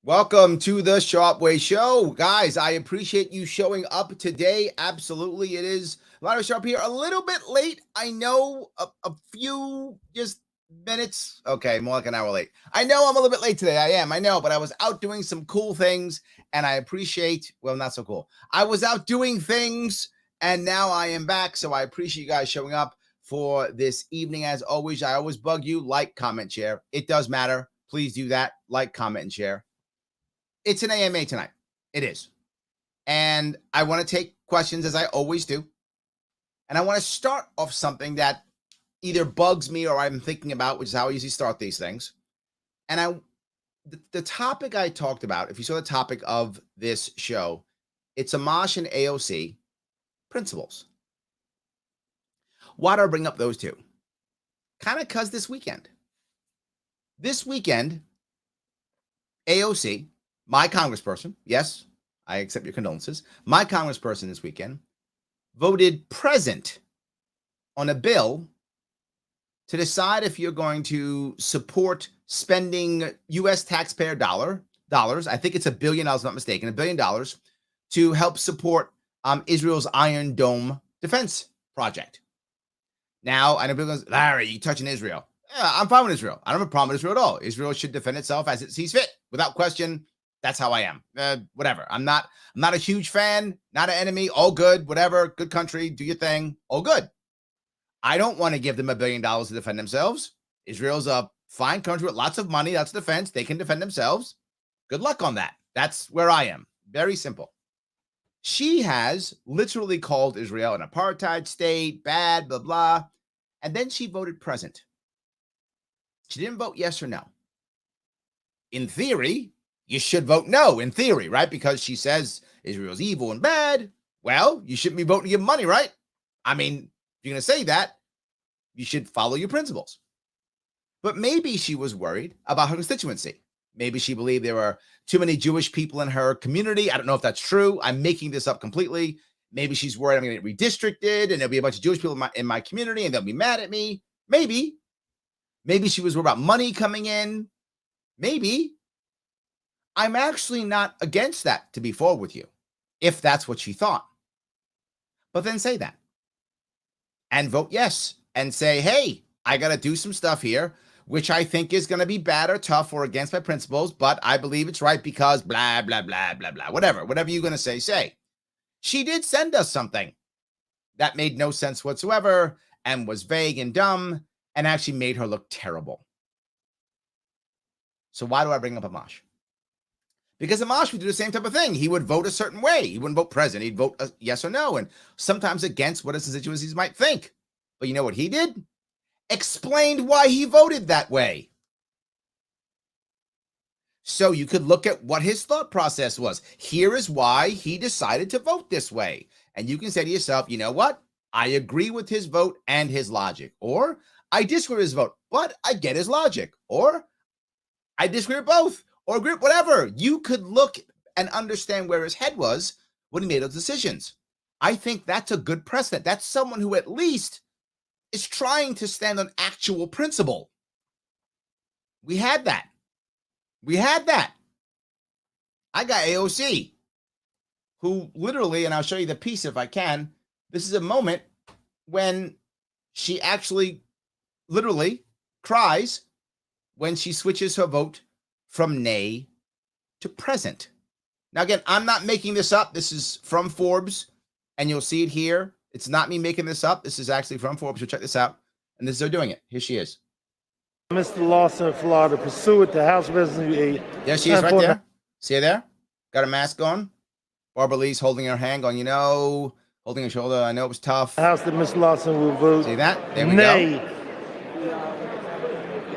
Welcome to the Sharpe Way Show. Guys, I appreciate you showing up today. Absolutely. It is Larry Sharpe here. A little bit late. I know a few just minutes. Okay, more like an hour late. I know I'm a little bit late today. I know, but I was out doing some cool things and I appreciate, well, not so cool. I was out doing things and now I am back. So I appreciate you guys showing up for this evening. As always, I always bug you, like, comment, share. It does matter. Please do that. Like, comment, and share. It's an AMA tonight. It is. And I want to take questions as I always do. And I want to start off something that either bugs me or I'm thinking about, which is how I usually start these things. And the topic I talked about, if you saw the topic of this show, it's Amash and AOC principles. Why do I bring up those two? Kind of because this weekend, AOC, my congressperson, yes, I accept your condolences. My congressperson this weekend voted present on a bill to decide if you're going to support spending U.S. taxpayer dollars. I think it's $1 billion, if I'm not mistaken, $1 billion to help support Israel's Iron Dome defense project. Now, I know people go, Larry, you touching Israel. Yeah, I'm fine with Israel. I don't have a problem with Israel at all. Israel should defend itself as it sees fit, without question. That's how I am. Whatever. I'm not a huge fan, not an enemy. All good, whatever. Good country. Do your thing. All good. I don't want to give them $1 billion to defend themselves. Israel's a fine country with lots of money. That's defense. They can defend themselves. Good luck on that. That's where I am. Very simple. She has literally called Israel an apartheid state, bad, blah, blah. And then she voted present. She didn't vote yes or no. In theory, you should vote no, in theory, right? Because she says Israel's evil and bad. Well, you shouldn't be voting to give money, right? I mean, if you're going to say that, you should follow your principles. But maybe she was worried about her constituency. Maybe she believed there were too many Jewish people in her community. I don't know if that's true. I'm making this up completely. Maybe she's worried I'm going to get redistricted and there'll be a bunch of Jewish people in my community and they'll be mad at me. Maybe she was worried about money coming in. Maybe. I'm actually not against that, to be forward with you, if that's what she thought. But then say that and vote yes and say, hey, I got to do some stuff here, which I think is going to be bad or tough or against my principles, but I believe it's right because blah, blah, blah, blah, blah, whatever you're going to say. She did send us something that made no sense whatsoever and was vague and dumb and actually made her look terrible. So why do I bring up Amash? Because Amash would do the same type of thing. He would vote a certain way. He wouldn't vote present. He'd vote yes or no, and sometimes against what his constituencies might think. But you know what he did? Explained why he voted that way. So you could look at what his thought process was. Here is why he decided to vote this way. And you can say to yourself, you know what? I agree with his vote and his logic. Or I disagree with his vote, but I get his logic. Or I disagree with both. Or agree, whatever. You could look and understand where his head was when he made those decisions. I think that's a good precedent. That's someone who at least is trying to stand on actual principle. We had that. I got AOC, who literally, and I'll show you the piece if I can, this is a moment when she actually literally cries when she switches her vote from nay to present. Now, again, I'm not making this up. This is from Forbes, and you'll see it here. It's not me making this up. This is actually from Forbes. So check this out. And this is her doing it. Here she is. Mr. Lawson, Florida, pursuant to House Resolution. There she is right there. See her there? Got a mask on. Barbara Lee's holding her hand, going, holding her shoulder. I know it was tough. House that Mr. Lawson will vote. See that? There we nay. go.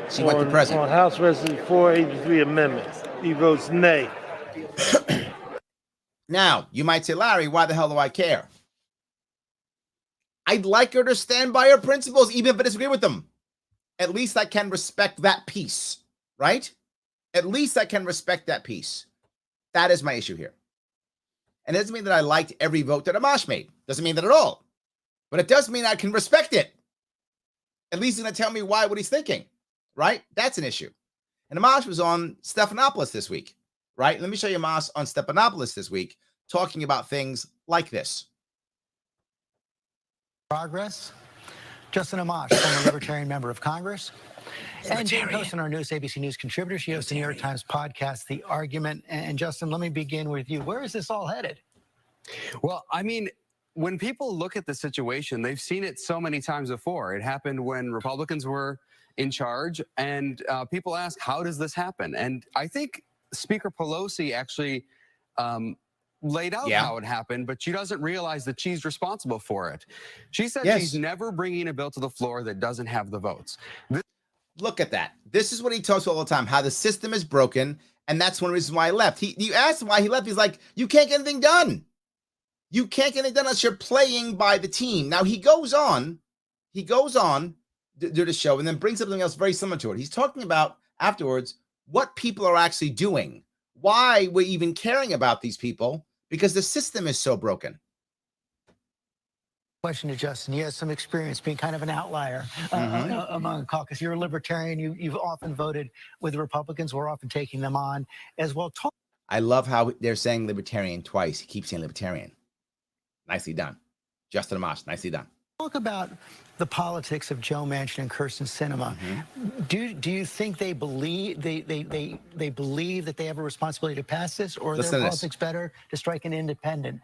She went to present. On House Resolution 483 amendment. He votes nay. Now, you might say, Larry, why the hell do I care? I'd like her to stand by her principles, even if I disagree with them. At least I can respect that piece, right? At least I can respect that piece. That is my issue here. And it doesn't mean that I liked every vote that Amash made. Doesn't mean that at all. But it does mean I can respect it. At least he's going to tell me what he's thinking, right? That's an issue. And Amash was on Stephanopoulos this week. right? Let me show you Amash on Stephanopoulos this week talking about things like this. Progress. Justin Amash, former Libertarian member of Congress. And Jane Poston, our newest ABC News contributor. She hosts the New York Times podcast, The Argument. And Justin, let me begin with you. Where is this all headed? Well, I mean, when people look at the situation, they've seen it so many times before. It happened when Republicans were in charge, and people ask, how does this happen? And I think Speaker Pelosi actually laid out how it happened, but she doesn't realize that she's responsible for it. She said she's never bringing a bill to the floor that doesn't have the votes. Look at that. This is what he talks about all the time, how the system is broken, and that's one reason why he left. You asked him why he left. He's like, you can't get anything done. You can't get anything done unless you're playing by the team. Now, he goes on to do the show and then brings up something else very similar to it. He's talking about afterwards what people are actually doing, why we're even caring about these people, because the system is so broken. Question to Justin. You have some experience being kind of an outlier among the caucus. You're a libertarian. You've often voted with the Republicans. We're often taking them on as well. I love how they're saying libertarian twice. He keeps saying libertarian. Nicely done. Justin Amash, nicely done. Talk about the politics of Joe Manchin and Kyrsten Sinema. Do you think they believe they believe that they have a responsibility to pass this, or are their politics better to strike an independent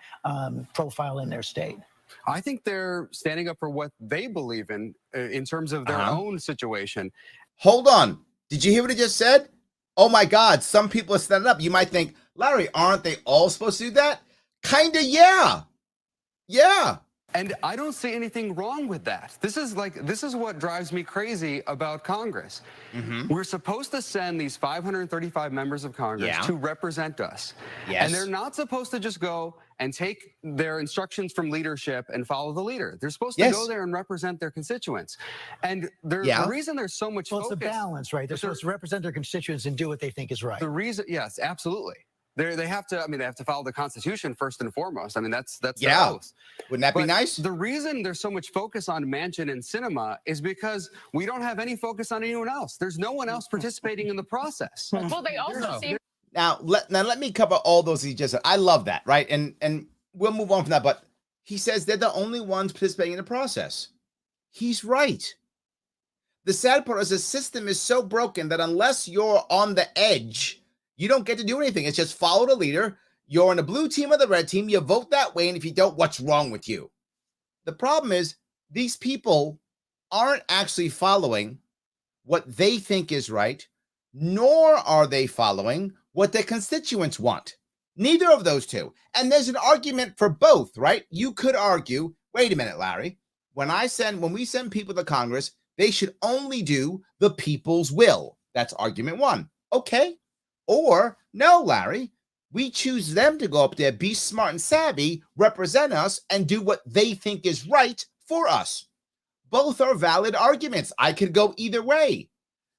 profile in their state? I think they're standing up for what they believe in terms of their own situation. Hold on. Did you hear what he just said? Oh my God, some people are standing up. You might think, Larry, aren't they all supposed to do that? Kinda, yeah. Yeah. And I don't see anything wrong with that. This is what drives me crazy about Congress. We're supposed to send these 535 members of Congress to represent us. And they're not supposed to just go and take their instructions from leadership and follow the leader. They're supposed to go there and represent their constituents. And the reason there's so much focus... It's a balance, right? They're supposed to represent their constituents and do what they think is right. The reason, yes, absolutely. They have to. I mean, they have to follow the Constitution first and foremost. I mean, that's their oath. Wouldn't that be nice? The reason there's so much focus on Manchin and Sinema is because we don't have any focus on anyone else. There's no one else participating in the process. Well, they also seem. Now let me cover all those he just said. I love that, right? And we'll move on from that. But he says they're the only ones participating in the process. He's right. The sad part is the system is so broken that unless you're on the edge, you don't get to do anything. It's just follow the leader. You're on the blue team or the red team. You vote that way. And if you don't, what's wrong with you? The problem is these people aren't actually following what they think is right, nor are they following what their constituents want. Neither of those two. And there's an argument for both, right? You could argue, wait a minute, Larry. When we send people to Congress, they should only do the people's will. That's argument one. Okay. Or, no, Larry, we choose them to go up there, be smart and savvy, represent us, and do what they think is right for us. Both are valid arguments. I could go either way.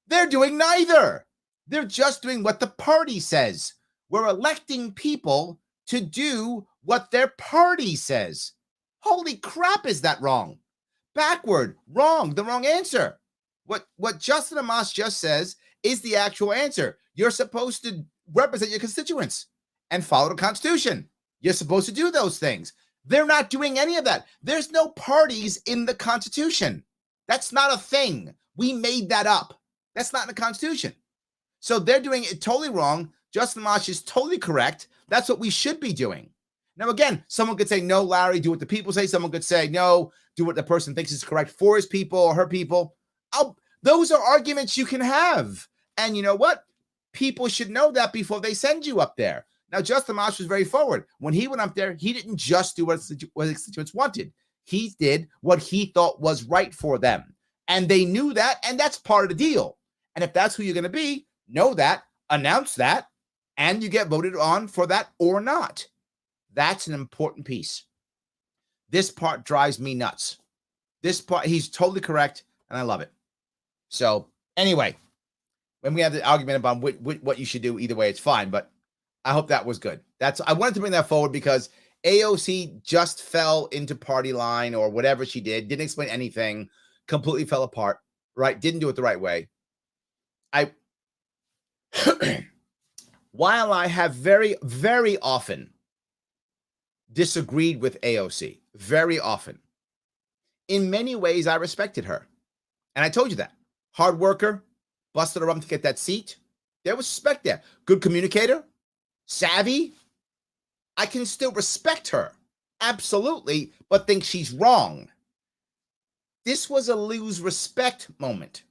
They're doing neither. They're just doing what the party says. We're electing people to do what their party says. Holy crap, is that wrong? Backward, wrong, the wrong answer. What Justin Amash just says is the actual answer. You're supposed to represent your constituents and follow the Constitution. You're supposed to do those things. They're not doing any of that. There's no parties in the Constitution. That's not a thing. We made that up. That's not in the Constitution. So they're doing it totally wrong. Justin Amash is totally correct. That's what we should be doing. Now, again, someone could say, no, Larry, do what the people say. Someone could say, no, do what the person thinks is correct for his people or her people. Those are arguments you can have. And you know what? People should know that before they send you up there. Now, Justin Amash was very forward. When he went up there, he didn't just do what his constituents wanted. He did what he thought was right for them. And they knew that, and that's part of the deal. And if that's who you're going to be, know that, announce that, and you get voted on for that or not. That's an important piece. This part drives me nuts. This part, he's totally correct, and I love it. So, anyway, when we have the argument about what you should do, either way, it's fine. But I hope that was good. I wanted to bring that forward because AOC just fell into party line or whatever she did. Didn't explain anything. Completely fell apart. Right? Didn't do it the right way. while I have very, very often disagreed with AOC, very often, in many ways I respected her. And I told you that. Hard worker, busted her up to get that seat. There was respect there. Good communicator, savvy. I can still respect her, absolutely, but think she's wrong. This was a lose respect moment,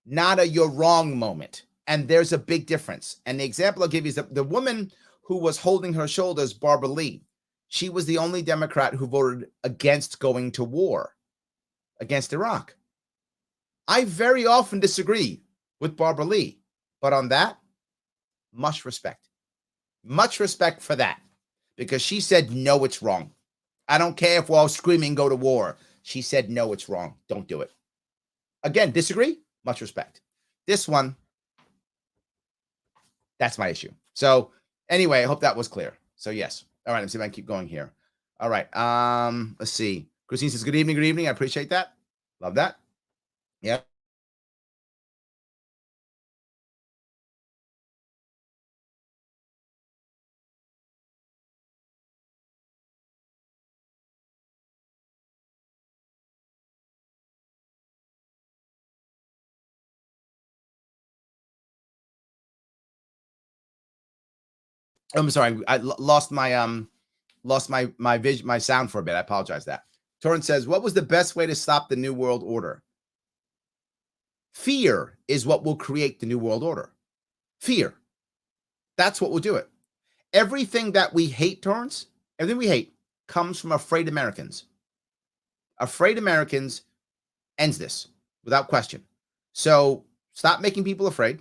not a you're wrong moment. And there's a big difference. And the example I'll give you is the woman who was holding her shoulders, Barbara Lee. She was the only Democrat who voted against going to war against Iraq. I very often disagree with Barbara Lee, but on that, much respect. Much respect for that, because she said, no, it's wrong. I don't care if we're all screaming, go to war. She said, no, it's wrong. Don't do it. Again, disagree? Much respect. This one, that's my issue. So anyway, I hope that was clear. So yes. All right, let's see if I can keep going here. All right. Let's see. Christine says, good evening, good evening. I appreciate that. Love that. Yeah. I'm sorry. I lost my vision, my sound for a bit. I apologize for that. Torrance says, what was the best way to stop the New World Order? Fear is what will create the New World Order. Fear. That's what will do it. Everything that we hate, Torrance, everything we hate comes from afraid Americans. Afraid Americans ends this without question. So stop making people afraid.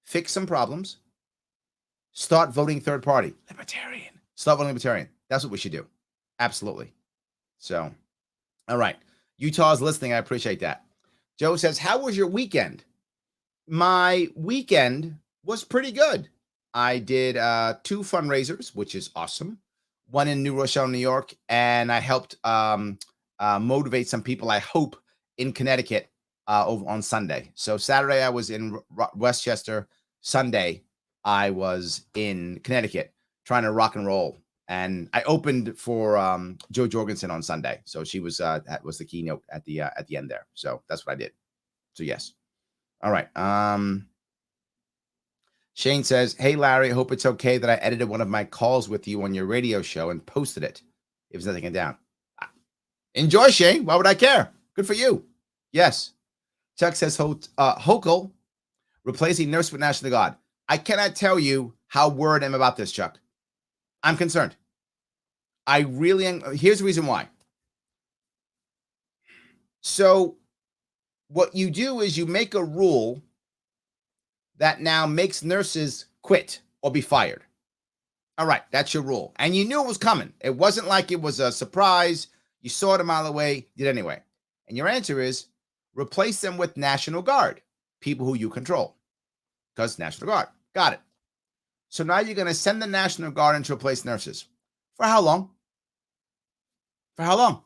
Fix some problems. Start voting third party. Libertarian. Start voting libertarian. That's what we should do. Absolutely. So, all right. Utah's listening. I appreciate that. Joe says, how was your weekend? My weekend was pretty good. I did 2 fundraisers, which is awesome. One in New Rochelle, New York, and I helped motivate some people, I hope, in Connecticut over on Sunday. So Saturday I was in Westchester. Sunday I was in Connecticut trying to rock and roll. And I opened for Jo Jorgensen on Sunday. So she was that was the keynote at the end there. So that's what I did. So yes. All right. Shane says, hey, Larry, I hope it's okay that I edited one of my calls with you on your radio show and posted it. It was nothing down. Enjoy, Shane. Why would I care? Good for you. Yes. Chuck says, Hochul replacing nurse with National Guard. I cannot tell you how worried I'm about this, Chuck. I'm concerned. I really am. Here's the reason why. So what you do is you make a rule that now makes nurses quit or be fired. All right, that's your rule. And you knew it was coming. It wasn't like it was a surprise. You saw it a mile away, did anyway. And your answer is replace them with National Guard, people who you control. Because National Guard. Got it. So now you're going to send the National Guard in to replace nurses. For how long? For how long?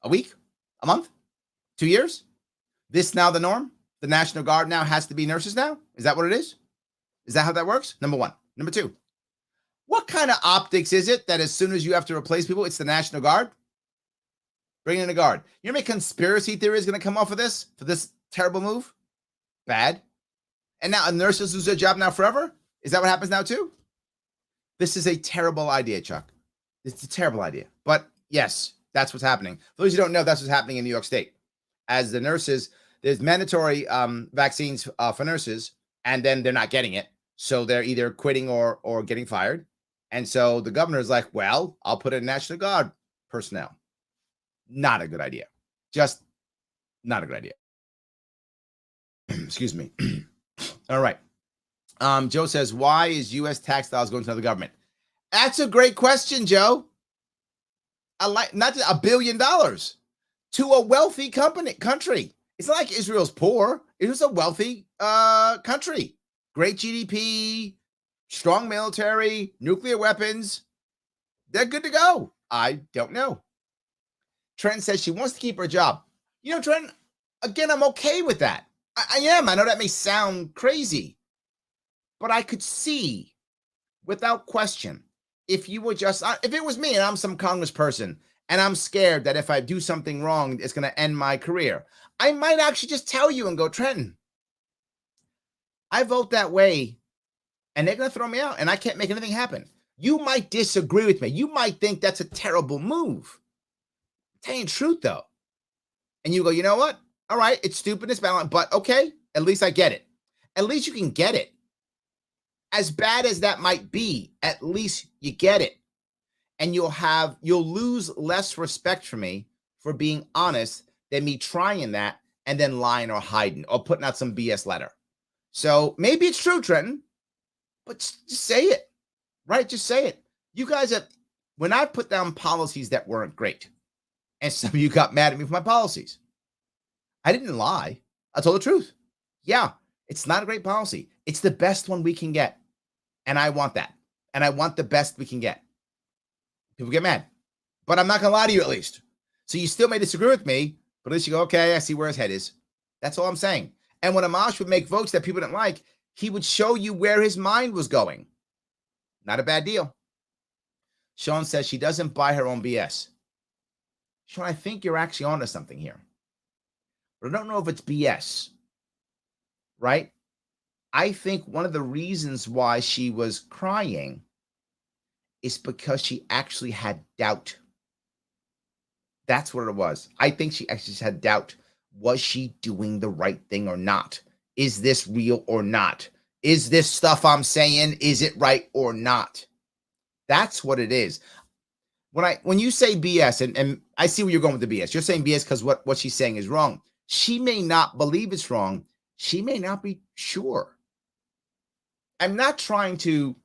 A week? A month? 2 years? This now the norm? The National Guard now has to be nurses now? Is that what it is? Is that how that works? Number one. Number two, what kind of optics is it that as soon as you have to replace people, it's the National Guard? Bring in the Guard. You know how many conspiracy theories going to come off of this for this terrible move? Bad. And now nurses lose their job now forever? Is that what happens now too? This is a terrible idea, Chuck. It's a terrible idea. But yes, that's what's happening. For those who don't know, that's what's happening in New York State. As the nurses, there's mandatory vaccines for nurses, and then they're not getting it. So they're either quitting or getting fired. And so the governor is like, well, I'll put in National Guard personnel. Not a good idea. Just not a good idea. Excuse me. All right. Joe says, why is U.S. tax dollars going to another government? That's a great question, Joe. I like not just $1 billion to a wealthy country. It's not like Israel's poor. It was a wealthy country. Great GDP, strong military, nuclear weapons. They're good to go. I don't know. Trent says she wants to keep her job. You know, Trent, again, I'm okay with that. I am. I know that may sound crazy. But I could see, without question, if you were just, if it was me and I'm some congressperson and I'm scared that if I do something wrong, it's going to end my career, I might actually just tell you and go, Trenton, I vote that way and they're going to throw me out and I can't make anything happen. You might disagree with me. You might think that's a terrible move. Tell you the truth, though. And you go, you know what? All right, it's stupid, it's bad, but okay, at least I get it. At least you can get it. As bad as that might be, at least you get it. And you'll lose less respect for me for being honest than me trying that and then lying or hiding or putting out some BS letter. So maybe it's true, Trenton, but just say it, right? Just say it. You guys have, when I put down policies that weren't great, and some of you got mad at me for my policies, I didn't lie. I told the truth. Yeah, it's not a great policy. It's the best one we can get. And I want that. And I want the best we can get. People get mad. But I'm not going to lie to you at least. So you still may disagree with me, but at least you go, okay, I see where his head is. That's all I'm saying. And when Amash would make votes that people didn't like, he would show you where his mind was going. Not a bad deal. Sean says she doesn't buy her own BS. Sean, I think you're actually onto something here. But I don't know if it's BS. Right? I think one of the reasons why she was crying is because she actually had doubt. That's what it was. I think she actually had doubt. Was she doing the right thing or not? Is this real or not? Is this stuff I'm saying, is it right or not? That's what it is. When you say BS, and I see where you're going with the BS. You're saying BS because what she's saying is wrong. She may not believe it's wrong. She may not be sure. I'm not trying to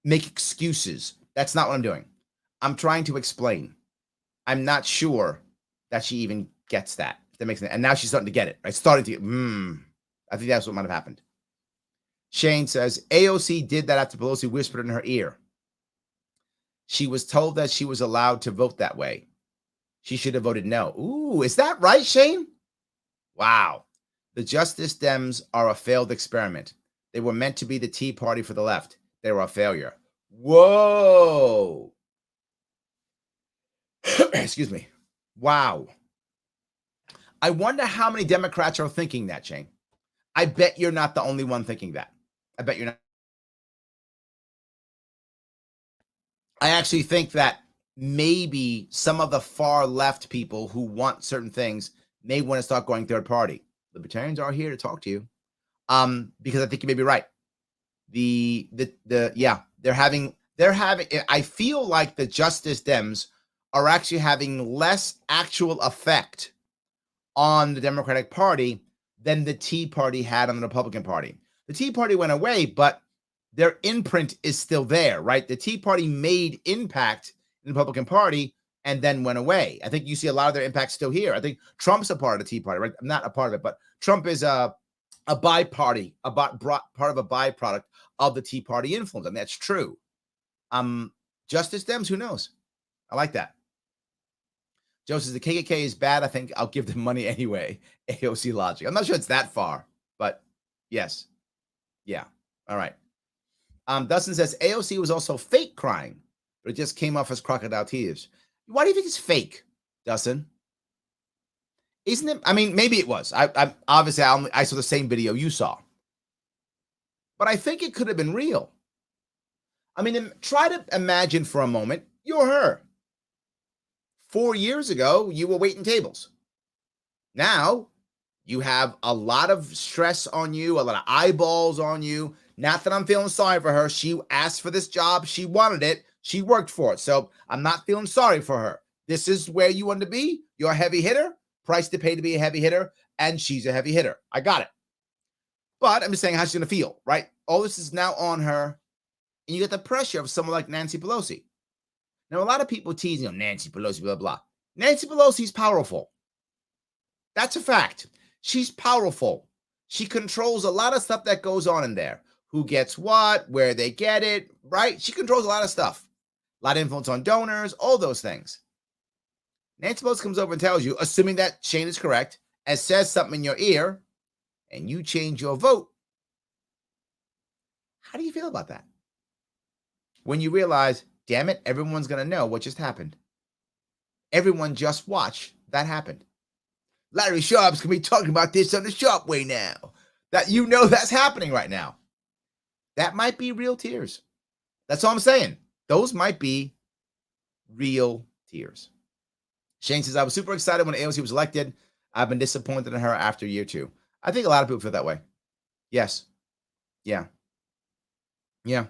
make excuses. That's not what I'm doing. I'm trying to explain. I'm not sure that she even gets that. If that makes sense. And now she's starting to get it. Right? Starting to get, I think that's what might have happened. Shane says, AOC did that after Pelosi whispered in her ear. She was told that she was allowed to vote that way. She should have voted no. Ooh, is that right, Shane? Wow. The Justice Dems are a failed experiment. They were meant to be the Tea Party for the left. They were a failure. Whoa. Excuse me. Wow. I wonder how many Democrats are thinking that, Shane. I bet you're not the only one thinking that. I bet you're not. I actually think that maybe some of the far left people who want certain things may want to start going third party. Libertarians are here to talk to you. Because I think you may be right. They're having, I feel like the Justice Dems are actually having less actual effect on the Democratic Party than the Tea Party had on the Republican Party. The Tea Party went away, but their imprint is still there, right? The Tea Party made impact in the Republican Party and then went away. I think you see a lot of their impact still here. I think Trump's a part of the Tea Party, right? I'm not a part of it, but Trump is a part of a byproduct of the Tea Party influence. And that's true. Justice Dems, who knows? I like that. Joe says the KKK is bad. I think I'll give them money anyway. AOC logic. I'm not sure it's that far, but yes. Yeah. All right. Dustin says AOC was also fake crying, but it just came off as crocodile tears. Why do you think it's fake, Dustin? Isn't it? I mean, maybe it was. I obviously I saw the same video you saw, but I think it could have been real. I mean, try to imagine for a moment you're her. 4 years ago, you were waiting tables. Now you have a lot of stress on you, a lot of eyeballs on you. Not that I'm feeling sorry for her. She asked for this job. She wanted it. She worked for it. So I'm not feeling sorry for her. This is where you want to be. You're a heavy hitter. Price to pay to be a heavy hitter. And she's a heavy hitter. I got it. But I'm just saying how she's going to feel, right? All this is now on her. And you get the pressure of someone like Nancy Pelosi. Now, a lot of people tease, Nancy Pelosi, blah, blah. Nancy Pelosi's powerful. That's a fact. She's powerful. She controls a lot of stuff that goes on in there. Who gets what, where they get it, right? She controls a lot of stuff. A lot of influence on donors, all those things. Nancy Pelosi comes over and tells you, assuming that Shane is correct, and says something in your ear, and you change your vote. How do you feel about that? When you realize, damn it, everyone's going to know what just happened. Everyone just watched that happen. Larry Sharpe's going to be talking about this on the Sharpe Way now. That you know that's happening right now. That might be real tears. That's all I'm saying. Those might be real tears. Shane says, I was super excited when AOC was elected. I've been disappointed in her after year 2. I think a lot of people feel that way. Yes. Yeah. Yeah.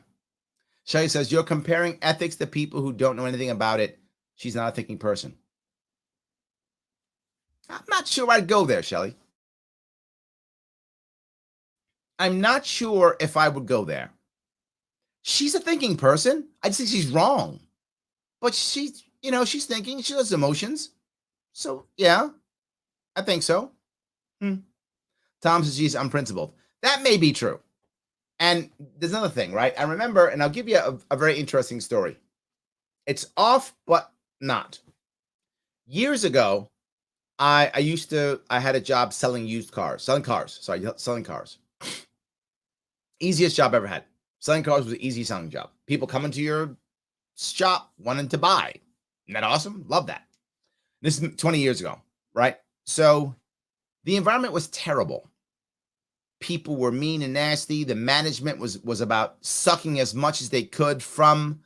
Shelly says, you're comparing ethics to people who don't know anything about it. She's not a thinking person. I'm not sure I'd go there, Shelly. I'm not sure if I would go there. She's a thinking person. I just think she's wrong. But she's, she's thinking. She has emotions. So, yeah, I think so. Tom says, geez, I'm principled. That may be true. And there's another thing, right? I remember, and I'll give you a very interesting story. It's off, but not. Years ago, I had a job selling cars. Easiest job I ever had. Selling cars was an easy selling job. People coming to your shop wanting to buy. Isn't that awesome? Love that. This is 20 years ago, right? So the environment was terrible. People were mean and nasty. The management was about sucking as much as they could from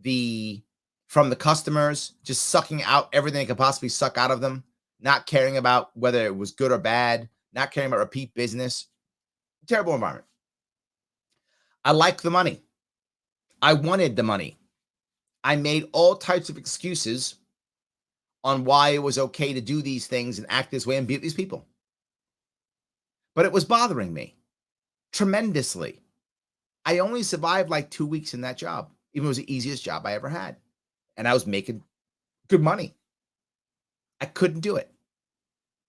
the customers, just sucking out everything they could possibly suck out of them, not caring about whether it was good or bad, not caring about repeat business. Terrible environment. I liked the money. I wanted the money. I made all types of excuses on why it was okay to do these things and act this way and beat these people. But it was bothering me tremendously. I only survived like 2 weeks in that job, even though it was the easiest job I ever had. And I was making good money. I couldn't do it.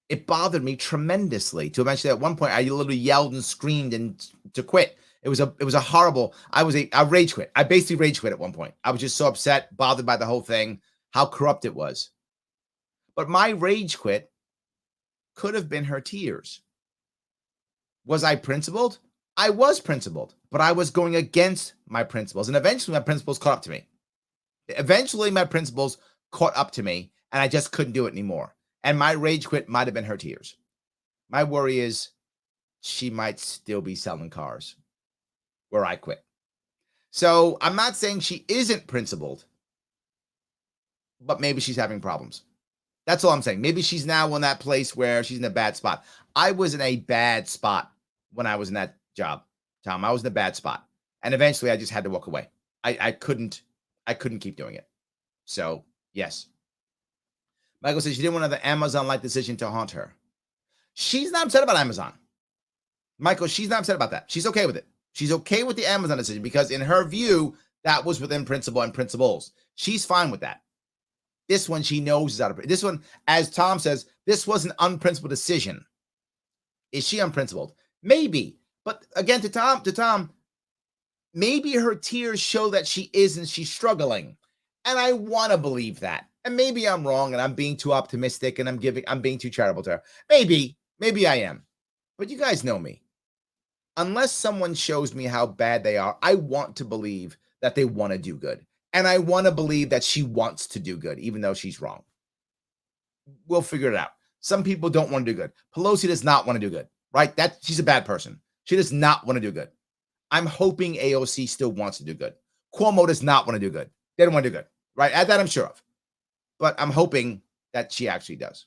It bothered me tremendously to eventually at one point I literally yelled and screamed and to quit. It was a horrible, I rage quit. I basically rage quit at one point. I was just so upset, bothered by the whole thing, how corrupt it was. But my rage quit could have been her tears. Was I principled? I was principled, but I was going against my principles. And eventually my principles caught up to me. And I just couldn't do it anymore. And my rage quit might have been her tears. My worry is she might still be selling cars where I quit. So I'm not saying she isn't principled, but maybe she's having problems. That's all I'm saying. Maybe she's now in that place where she's in a bad spot. I was in a bad spot when I was in that job, Tom. I was in a bad spot. And eventually I just had to walk away. I couldn't keep doing it. So, yes. Michael says she didn't want another Amazon-like decision to haunt her. She's not upset about Amazon. Michael, she's not upset about that. She's okay with it. She's okay with the Amazon decision because in her view, that was within principle and principles. She's fine with that. This one she knows is out of this one, as Tom says, this was an unprincipled decision. Is she unprincipled? Maybe. But again, to Tom, maybe her tears show that she is and she's struggling. And I want to believe that. And maybe I'm wrong and I'm being too optimistic and I'm being too charitable to her. Maybe I am. But you guys know me. Unless someone shows me how bad they are, I want to believe that they want to do good. And I want to believe that she wants to do good, even though she's wrong. We'll figure it out. Some people don't want to do good. Pelosi does not want to do good, right? She's a bad person. She does not want to do good. I'm hoping AOC still wants to do good. Cuomo does not want to do good. They don't want to do good, right? That I'm sure of. But I'm hoping that she actually does.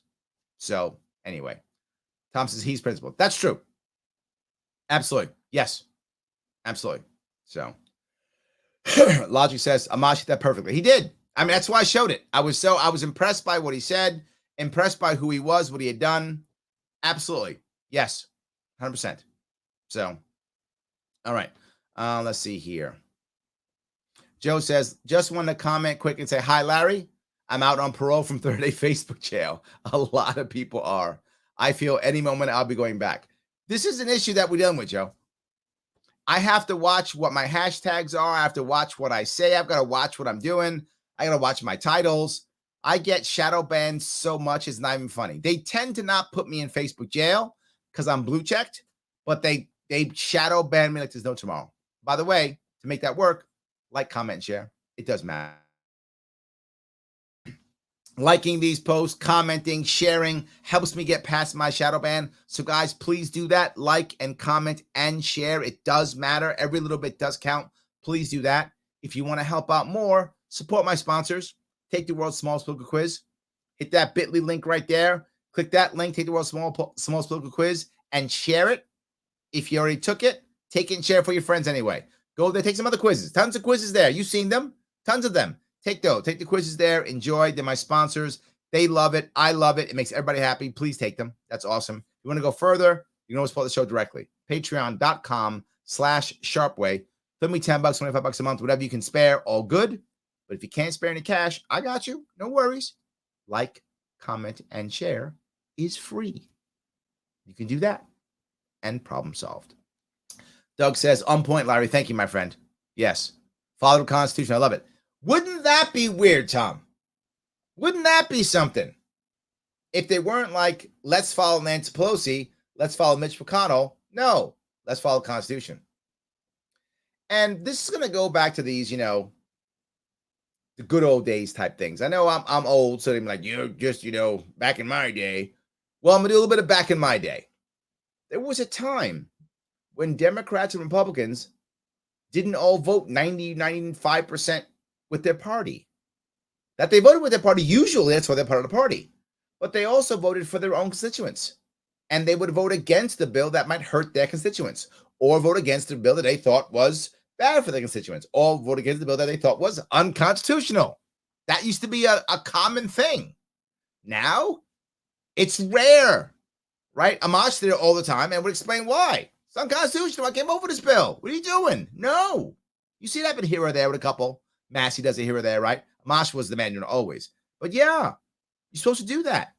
So anyway, Tom says he's principled. That's true. Absolutely. Yes. Absolutely. So Logic says Amash did that perfectly. He did. I mean, that's why I showed it. I was impressed by what he said, impressed by who he was, what he had done. Absolutely. Yes. 100%. So, all right. Let's see here. Joe says, just want to comment quick and say, hi, Larry. I'm out on parole from 30-day Facebook jail. A lot of people are. I feel any moment I'll be going back. This is an issue that we're dealing with, Joe. I have to watch what my hashtags are. I have to watch what I say. I've got to watch what I'm doing. I got to watch my titles. I get shadow banned so much, it's not even funny. They tend to not put me in Facebook jail because I'm blue checked, but they shadow ban me like there's no tomorrow. By the way, to make that work, like, comment, share. It does matter. Liking these posts, commenting, sharing helps me get past my shadow ban. So guys, please do that. Like and comment and share. It does matter. Every little bit does count. Please do that. If you want to help out more, support my sponsors. Take the world's smallest political quiz. Hit that bit.ly link right there. Click that link, take the world's smallest political quiz and share it. If you already took it, take it and share it for your friends anyway. Go there, take some other quizzes. Tons of quizzes there. You've seen them. Tons of them. Take those. Take the quizzes there. Enjoy. They're my sponsors. They love it. I love it. It makes everybody happy. Please take them. That's awesome. If you want to go further, you can always support the show directly. Patreon.com/Sharpeway. Send me $10, $25 a month, whatever you can spare. All good. But if you can't spare any cash, I got you. No worries. Like, comment, and share is free. You can do that. And problem solved. Doug says, on point, Larry. Thank you, my friend. Yes. Follow the Constitution. I love it. Wouldn't that be weird, Tom? Wouldn't that be something? If they weren't like, let's follow Nancy Pelosi, let's follow Mitch McConnell. No, let's follow the Constitution. And this is going to go back to these, the good old days type things. I know I'm old, so they're like, you're just, back in my day. Well, I'm going to do a little bit of back in my day. There was a time when Democrats and Republicans didn't all vote 95% with their party. That they voted with their party, usually that's why they're part of the party. But they also voted for their own constituents. And they would vote against the bill that might hurt their constituents, or vote against the bill that they thought was bad for their constituents, or vote against the bill that they thought was unconstitutional. That used to be a common thing. Now, it's rare, right? Amash did it all the time and would explain why. It's unconstitutional. I came over this bill. What are you doing? No. You see it happen here or there with a couple. Massey does it here or there, right? Amash was the man, always. But yeah, you're supposed to do that.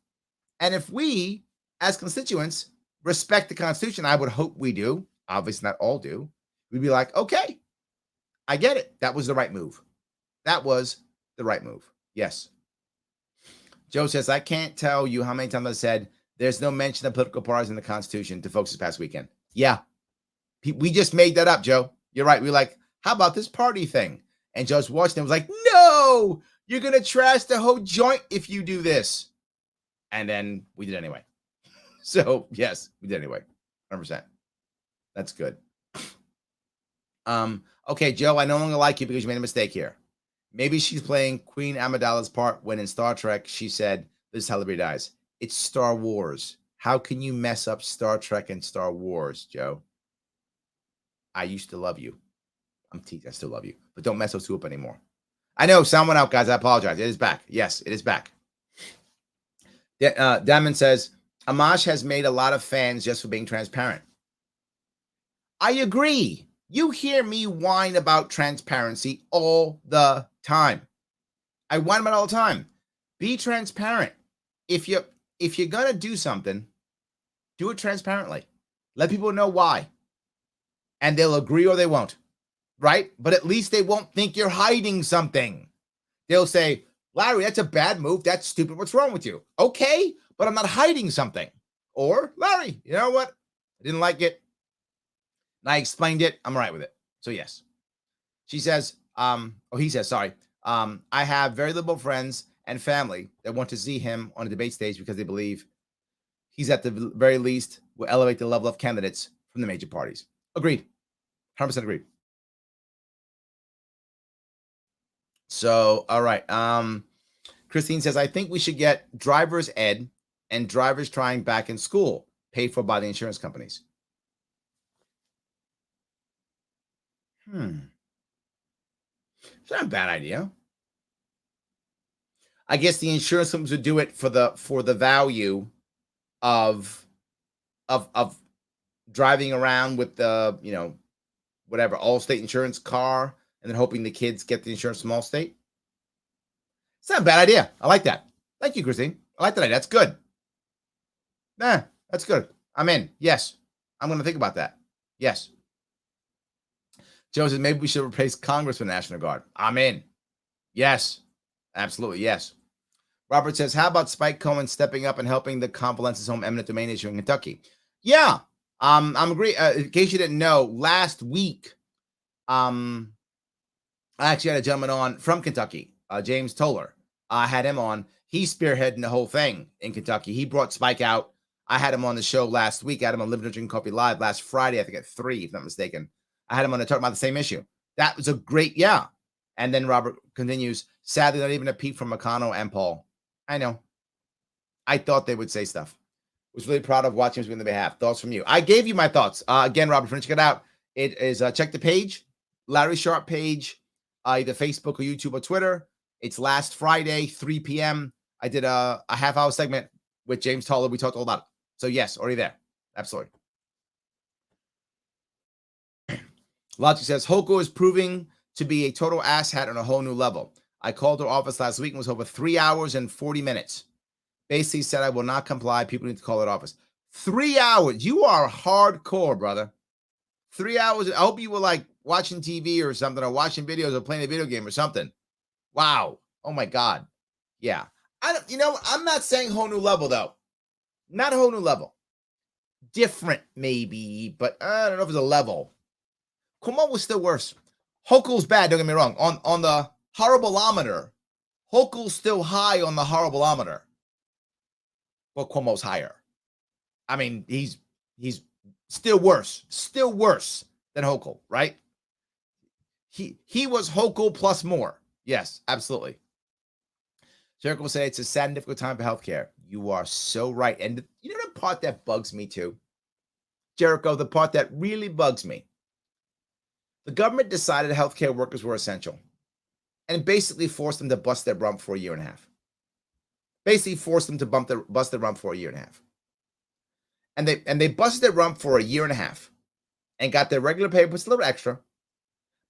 And if we, as constituents, respect the Constitution, I would hope we do. Obviously, not all do. We'd be like, okay, I get it. That was the right move. That was the right move. Yes. Joe says, I can't tell you how many times I said there's no mention of political parties in the Constitution to folks this past weekend. Yeah. We just made that up, Joe. You're right. We're like, how about this party thing? And Joe's watching and was like, no, you're going to trash the whole joint if you do this. And then we did anyway. So, yes, we did anyway. 100%. That's good. Okay, Joe, I no longer like you because you made a mistake here. Maybe she's playing Queen Amidala's part when in Star Trek she said, this is how liberty dies. It's Star Wars. How can you mess up Star Trek and Star Wars, Joe? I used to love you. I'm teasing. I still love you. But don't mess those two up anymore. I know. Sound went out, guys. I apologize. It is back. Yes, it is back. Damon says, Amash has made a lot of fans just for being transparent. I agree. You hear me whine about transparency all the time. I whine about it all the time. Be transparent. If you're going to do something, do it transparently. Let people know why. And they'll agree or they won't. Right? But at least they won't think you're hiding something. They'll say, Larry, that's a bad move. That's stupid. What's wrong with you? Okay, but I'm not hiding something. Or, Larry, you know what? I didn't like it. And I explained it. I'm all right with it. So, yes. He says, sorry. I have very liberal friends and family that want to see him on a debate stage because they believe he's at the very least will elevate the level of candidates from the major parties. Agreed. 100% agreed. So, all right. Christine says, I think we should get driver's ed and drivers trying back in school paid for by the insurance companies. It's not a bad idea. I guess the insurance companies would do it for the value of driving around with the, whatever, Allstate insurance car, and then hoping the kids get the insurance from Allstate. It's not a bad idea. I like that. Thank you, Christine. I like that idea. That's good. Nah, that's good. I'm in. Yes. I'm going to think about that. Yes. Joe says, maybe we should replace Congress with National Guard. I'm in. Yes. Absolutely. Yes. Robert says, how about Spike Cohen stepping up and helping the convalescence home eminent domain issue in Kentucky? Yeah. I'm agree. In case you didn't know, last week, I actually had a gentleman on from Kentucky, James Toller. I had him on. He's spearheading the whole thing in Kentucky. He brought Spike out. I had him on the show last week. I had him on Living and Drinking Coffee Live last Friday, I think at 3, if not mistaken. I had him on to talk about the same issue. That was a great, yeah. And then Robert continues, sadly, not even a peep from McConnell and Paul. I know. I thought they would say stuff. Was really proud of watching him on their behalf. Thoughts from you. I gave you my thoughts. Again, Robert, finish it out. It is check the page, Larry Sharpe page, either Facebook or YouTube or Twitter. It's last Friday, 3 p.m. I did a half-hour segment with James Toller. We talked all about it. So yes, already there. Absolutely. Logic says, Hochul is proving to be a total asshat on a whole new level. I called her office last week and was over 3 hours and 40 minutes. Basically said, I will not comply. People need to call it office. 3 hours. You are hardcore, brother. 3 hours. I hope you were like watching TV or something, or watching videos or playing a video game or something. Wow. Oh my God. Yeah. I'm not saying whole new level though. Not a whole new level. Different maybe, but I don't know if it's a level. Cuomo was still worse. Hochul's bad, don't get me wrong. On the horribleometer, Hochul's still high on the horribleometer. But Cuomo's higher. I mean, he's still worse than Hochul, right? He was Hochul plus more. Yes, absolutely. Jericho will say it's a sad and difficult time for healthcare. You are so right. And you know the part that bugs me too? Jericho, the part that really bugs me. The government decided healthcare workers were essential and basically forced them to bust their rump for a year and a half. Basically forced them to bust their rump for a year and a half. And they busted their rump for a year and a half and got their regular pay plus a little extra.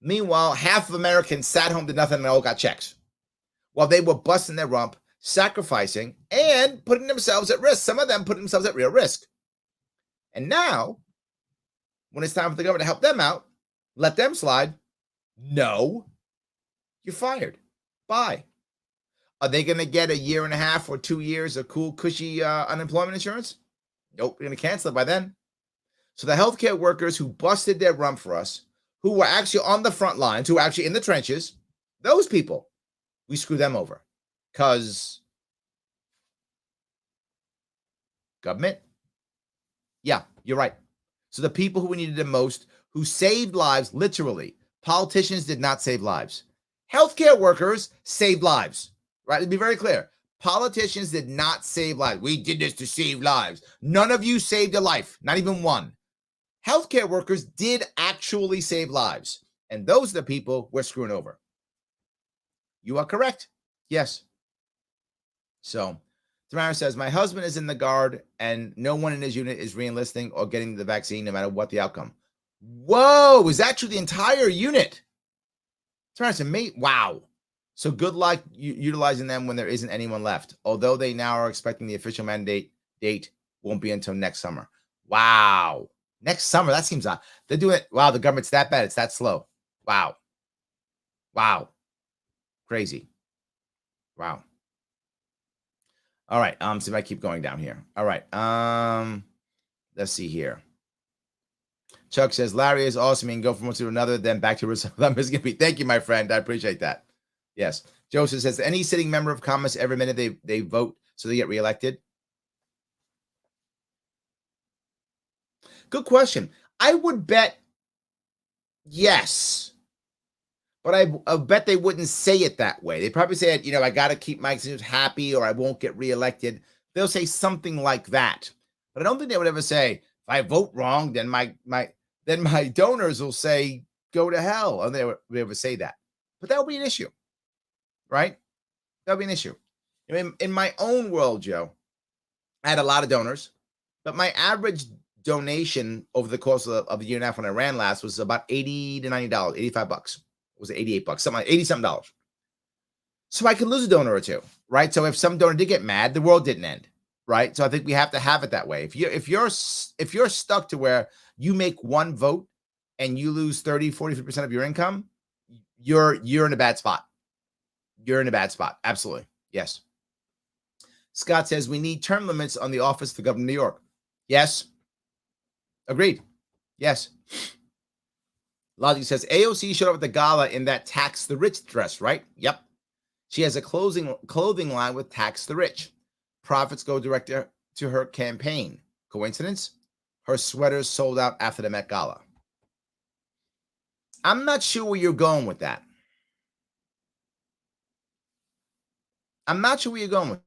Meanwhile, half of Americans sat home, did nothing, and all got checks. While they were busting their rump, sacrificing, and putting themselves at risk. Some of them putting themselves at real risk. And now, when it's time for the government to help them out, let them slide. No, you're fired. Bye. Are they going to get a year and a half or 2 years of cool, cushy unemployment insurance? Nope, we're going to cancel it by then. So the healthcare workers who busted their rump for us, who were actually on the front lines, who were actually in the trenches, those people, we screw them over. Because government? Yeah, you're right. So the people who we needed the most, who saved lives, literally, politicians did not save lives. Healthcare workers saved lives, right? To be very clear, politicians did not save lives. We did this to save lives. None of you saved a life, not even one. Healthcare workers did actually save lives. And those are the people we're screwing over. You are correct. Yes. So Tamara says, my husband is in the Guard and no one in his unit is reenlisting or getting the vaccine no matter what the outcome. Whoa, is that true? The entire unit? Tamara said, mate, wow. So good luck utilizing them when there isn't anyone left. Although they now are expecting the official mandate date won't be until next summer. Wow. Next summer, that seems odd. They're doing it. Wow, the government's that bad. It's that slow. Wow. Wow. Crazy. Wow. All right. See if I keep going down here. All right. Let's see here. Chuck says, Larry is awesome. You can go from one to another, then back to Mississippi. Thank you, my friend. I appreciate that. Yes. Joseph says, any sitting member of Congress every minute they vote so they get reelected? Good question. I would bet yes. But I bet they wouldn't say it that way. They probably say, I got to keep my constituents happy or I won't get reelected. They'll say something like that. But I don't think they would ever say, if I vote wrong, then my donors will say, go to hell. And they would ever say that. But that would be an issue, right? That would be an issue. In my own world, Joe, I had a lot of donors, but my average donation over the course of the year and a half when I ran last was about $80 to $90, $85. Was it $88? Something like $80-something. So I could lose a donor or two, right? So if some donor did get mad, the world didn't end, right? So I think we have to have it that way. If you're stuck to where you make one vote and you lose 30, 40, 50% of your income, you're in a bad spot. You're in a bad spot. Absolutely. Yes. Scott says we need term limits on the office of the governor of New York. Yes. Agreed. Yes. Logic says AOC showed up at the gala in that Tax the Rich dress, right? Yep. She has a clothing line with Tax the Rich. Profits go direct to her campaign. Coincidence? Her sweaters sold out after the Met Gala. I'm not sure where you're going with that. I'm not sure where you're going with.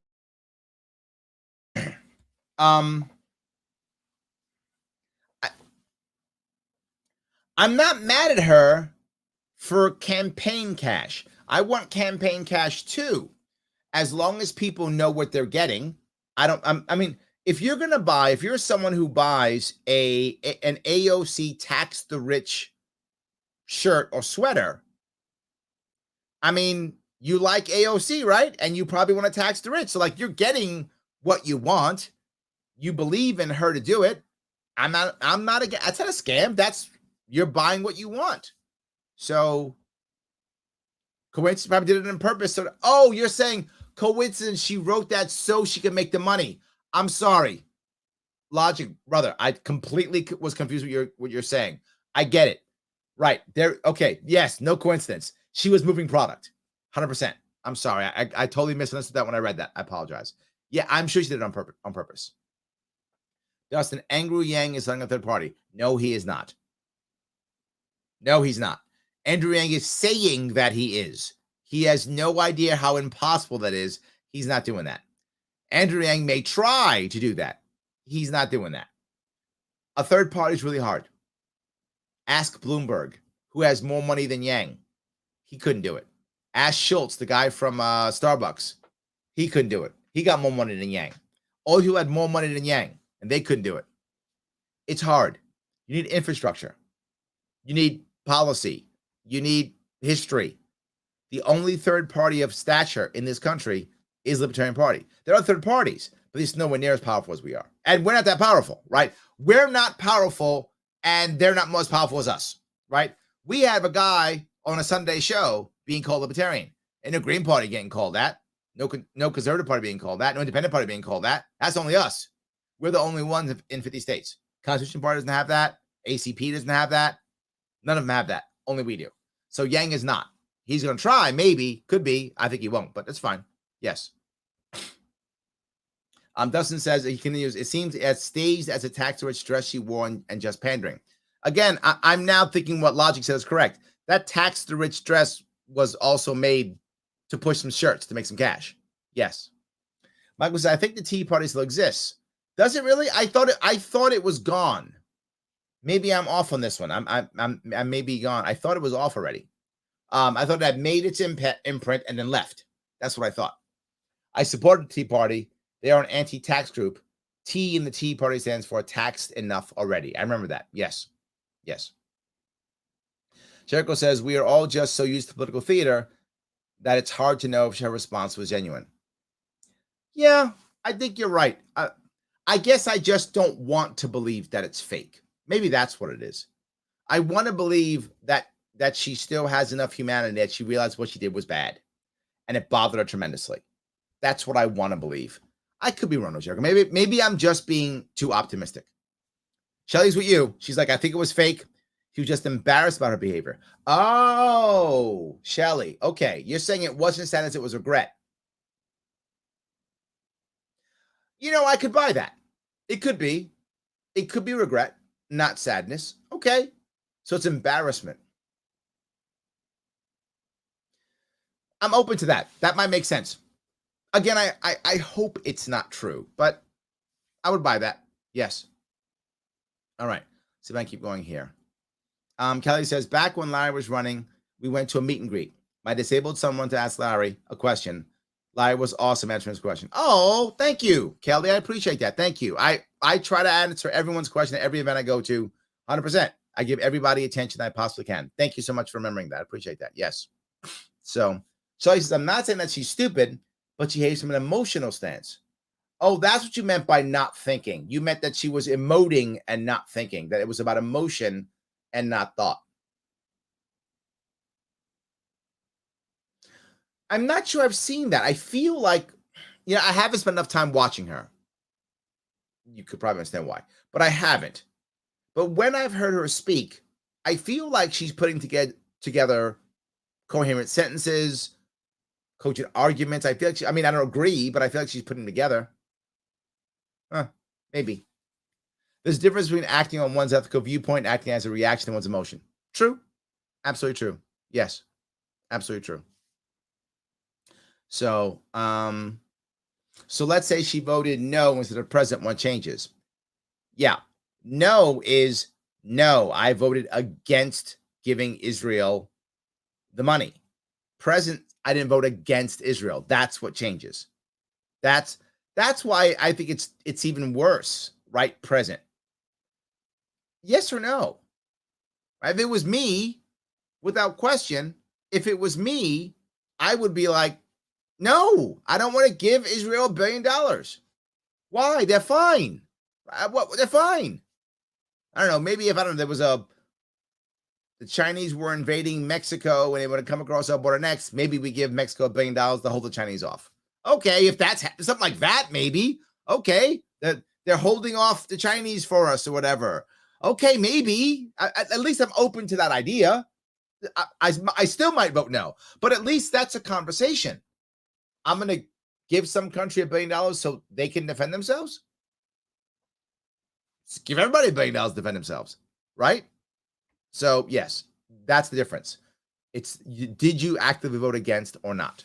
I'm not mad at her for campaign cash. I want campaign cash too, as long as people know what they're getting. I mean, if you're someone who buys an AOC Tax the Rich shirt or sweater, I mean, you like AOC, right? And you probably want to tax the rich. So like you're getting what you want. You believe in her to do it. I'm not again. That's not a scam. You're buying what you want. So coincidence, probably did it on purpose. So, oh, you're saying coincidence, she wrote that so she could make the money. I'm sorry. Logic, brother. I completely was confused with what you're saying. I get it. Right. There. Okay. Yes. No coincidence. She was moving product. 100%. I'm sorry. I totally misunderstood that when I read that. I apologize. Yeah, I'm sure she did it on purpose. Dustin, Andrew Yang is on a third party. No, he is not. No, he's not. Andrew Yang is saying that he is. He has no idea how impossible that is. He's not doing that. Andrew Yang may try to do that. He's not doing that. A third party is really hard. Ask Bloomberg, who has more money than Yang. He couldn't do it. Ask Schultz, the guy from Starbucks. He couldn't do it. He got more money than Yang. All of you had more money than Yang, and they couldn't do it. It's hard. You need infrastructure. You need policy. You need history. The only third party of stature in this country is the Libertarian Party. There are third parties, but it's nowhere near as powerful as we are. And we're not that powerful, right? We're not powerful, and they're not as powerful as us, right? We have a guy on a Sunday show being called libertarian, and the Green Party getting called that. No Conservative Party being called that. No Independent Party being called that. That's only us. We're the only ones in 50 states. Constitution Party doesn't have that. ACP doesn't have that. None of them have that. Only we do. So Yang is not. He's going to try, maybe, could be. I think he won't, but that's fine. Yes. Dustin says he continues. It seems as staged as a tax-rich dress she wore and just pandering. Again, I'm now thinking what Logic says is correct. That tax-the-rich dress was also made to push some shirts to make some cash. Yes. Michael says, I think the Tea Party still exists. Does it really? I thought it was gone. Maybe I'm off on this one. I may be gone. I thought it was off already. I thought it had made its imprint and then left. That's what I thought. I supported the Tea Party. They are an anti-tax group. T in the Tea Party stands for taxed enough already. I remember that. Yes. Yes. Jericho says, we are all just so used to political theater that it's hard to know if her response was genuine. Yeah, I think you're right. I guess I just don't want to believe that it's fake. Maybe that's what it is. I want to believe that she still has enough humanity that she realized what she did was bad and it bothered her tremendously. That's what I want to believe. I could be wrong with Jericho. Maybe I'm just being too optimistic. Shelly's with you. She's like, I think it was fake. She was just embarrassed about her behavior. Oh, Shelly. Okay. You're saying it wasn't sadness, it was regret. You know, I could buy that. It could be. It could be regret, not sadness. Okay. So it's embarrassment. I'm open to that. That might make sense. Again, I hope it's not true, but I would buy that. Yes. All right. See if I can keep going here. Kelly says, back when Larry was running, we went to a meet and greet. I disabled someone to ask Larry a question. Larry was awesome answering his question. Oh, thank you, Kelly. I appreciate that. Thank you. I try to answer everyone's question at every event I go to 100%. I give everybody attention I possibly can. Thank you so much for remembering that. I appreciate that. Yes. So Shelly says, I'm not saying that she's stupid, but she hates from an emotional stance. Oh, that's what you meant by not thinking. You meant that she was emoting and not thinking, that it was about emotion and not thought. I'm not sure I've seen that. I feel like, I haven't spent enough time watching her. You could probably understand why, but I haven't. But when I've heard her speak, I feel like she's putting together coherent sentences, cogent arguments. I feel like I don't agree, but I feel like she's putting them together. Maybe. There's a difference between acting on one's ethical viewpoint and acting as a reaction to one's emotion. True. Absolutely true. Yes. Absolutely true. So, so let's say she voted no instead of present. One changes. Yeah. No is no. I voted against giving Israel the money. Present, I didn't vote against Israel. That's what changes. That's why I think it's even worse, right? Present. Yes or no? If it was me, without question, if it was me, I would be like, no, I don't want to give Israel $1 billion. Why? They're fine. They're fine. I don't know. Maybe if the Chinese were invading Mexico and they would come across our border next, maybe we give Mexico $1 billion to hold the Chinese off. Okay, if that's something like that, maybe. Okay, that they're holding off the Chinese for us or whatever. Okay, maybe. At least I'm open to that idea. I still might vote no, but at least that's a conversation. I'm going to give some country $1 billion so they can defend themselves. Let's give everybody $1 billion to defend themselves, right? So yes, that's the difference. Did you actively vote against or not?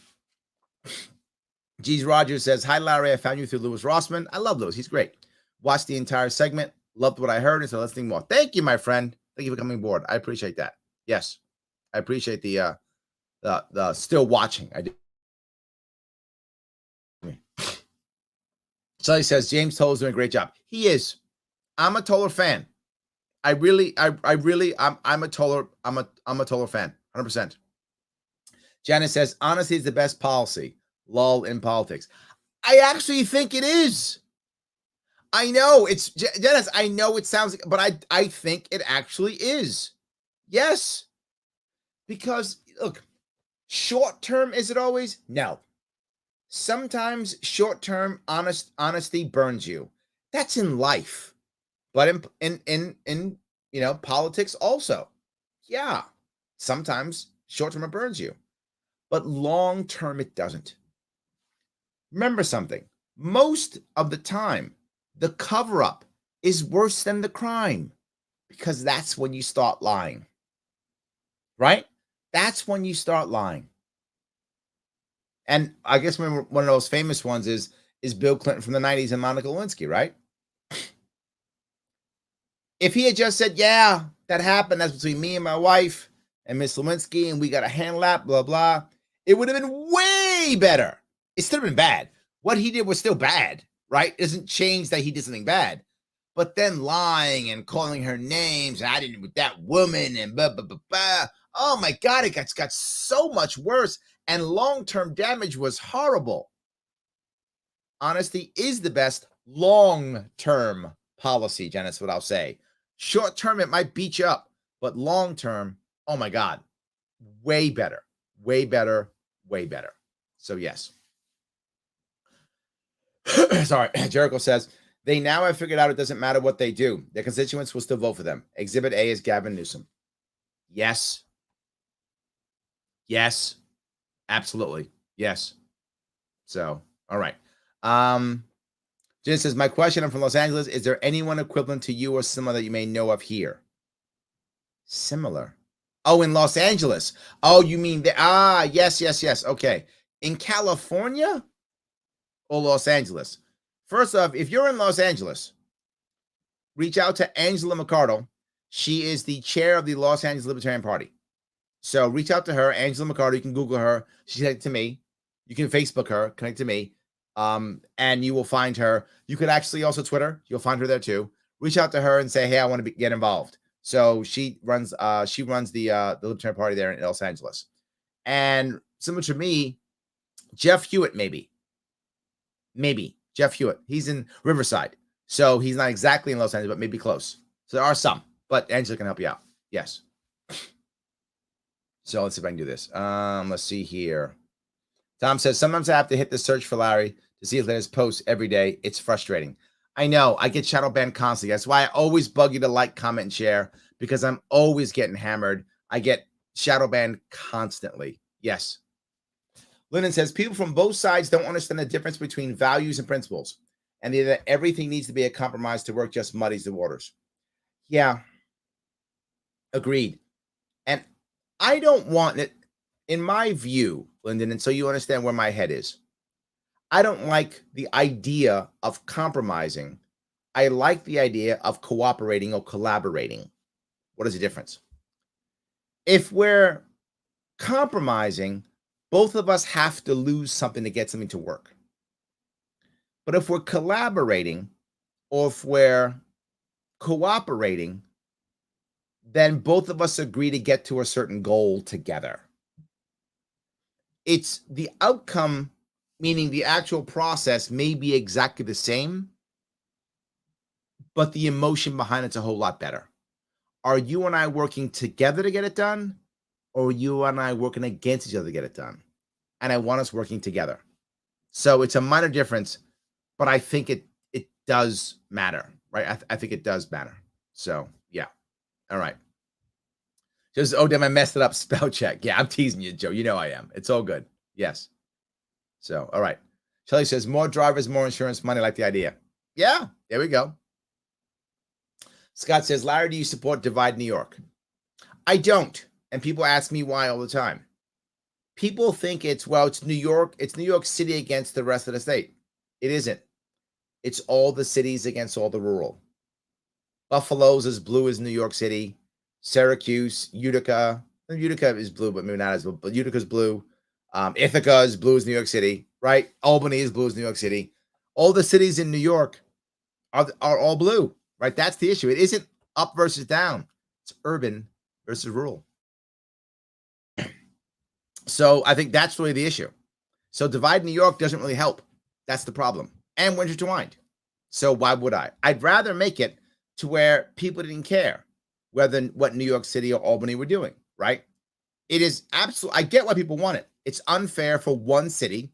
Geez Rogers says, hi, Larry. I found you through Louis Rossman. I love Louis. He's great. Watched the entire segment. Loved what I heard. And so let's think more. Thank you, my friend. Thank you for coming aboard. I appreciate that. Yes. I appreciate the still watching. I do. Sully says, James Toller's doing a great job. He is. I'm a Toller fan. I'm a Toller fan. 100%. Janice says, honesty is the best policy. Lull in politics. I actually think it is. I know it's Janice. I know it sounds like, but I think it actually is. Yes. Because look, short term, is it always? No. Sometimes short term honesty burns you. That's in life. But in politics also. Yeah. Sometimes short term it burns you. But long term it doesn't. Remember something. Most of the time, the cover-up is worse than the crime because that's when you start lying. Right? That's when you start lying. And I guess one of those famous ones is Bill Clinton from the 90s and Monica Lewinsky, right? If he had just said, yeah, that happened, that's between me and my wife and Miss Lewinsky, and we got a hand lap, blah, blah, it would have been way better. It still been bad. What he did was still bad, right? It doesn't change that he did something bad. But then lying and calling her names, and I didn't with that woman, and blah, blah, blah, blah. Oh my God, it got so much worse. And long-term damage was horrible. Honesty is the best long-term policy, Jen. That's what I'll say. Short-term, it might beat you up. But long-term, oh my God, way better. Way better. Way better. So yes. Sorry. Jericho says, they now have figured out it doesn't matter what they do. Their constituents will still vote for them. Exhibit A is Gavin Newsom. Yes. Yes. Absolutely. Yes. So, all right. Jen says, my question, I'm from Los Angeles. Is there anyone equivalent to you or similar that you may know of here? Similar. Oh, in Los Angeles. Oh, you mean yes. Okay. In California or Los Angeles? First off, if you're in Los Angeles, reach out to Angela McArdle. She is the chair of the Los Angeles Libertarian Party. So reach out to her, Angela McArdle. You can Google her. She's connected to me. You can Facebook her, connect to me, and you will find her. You could actually also Twitter. You'll find her there too. Reach out to her and say, hey, I want to get involved. So she runs the Libertarian Party there in Los Angeles. And similar to me, Jeff Hewitt, maybe Jeff Hewitt. He's in Riverside. So he's not exactly in Los Angeles, but maybe close. So there are some, but Angela can help you out. Yes. So let's see if I can do this. Let's see here. Tom says, sometimes I have to hit the search for Larry to see his latest posts every day. It's frustrating. I know. I get shadow banned constantly. That's why I always bug you to like, comment, and share, because I'm always getting hammered. I get shadow banned constantly. Yes. Lennon says people from both sides don't understand the difference between values and principles, and that everything needs to be a compromise to work just muddies the waters. Yeah. Agreed. And I don't want it, in my view, Lyndon, and so you understand where my head is. I don't like the idea of compromising. I like the idea of cooperating or collaborating. What is the difference? If we're compromising, both of us have to lose something to get something to work. But if we're collaborating or if we're cooperating, then both of us agree to get to a certain goal together. It's the outcome, meaning the actual process may be exactly the same, but the emotion behind it's a whole lot better. Are you and I working together to get it done, or are you and I working against each other to get it done? And I want us working together. So it's a minor difference, but I think it does matter, right? I think it does matter. So yeah. All right. Just, oh, damn, I messed it up. Spell check. Yeah, I'm teasing you, Joe. You know I am. It's all good. Yes. So, all right. Shelly says, more drivers, more insurance money. Like the idea. Yeah, there we go. Scott says, Larry, do you support Divide New York? I don't. And people ask me why all the time. People think it's New York. It's New York City against the rest of the state. It isn't. It's all the cities against all the rural. Buffalo's as blue as New York City. Syracuse, Utica. Utica is blue, but maybe not as blue. But Utica's blue. Ithaca is blue as New York City, right? Albany is blue as New York City. All the cities in New York are all blue, right? That's the issue. It isn't up versus down. It's urban versus rural. So I think that's really the issue. So Divide New York doesn't really help. That's the problem. And we're intertwined. So why would I? I'd rather make it to where people didn't care whether what New York City or Albany were doing, right? It is absolutely, I get why people want it. It's unfair for one city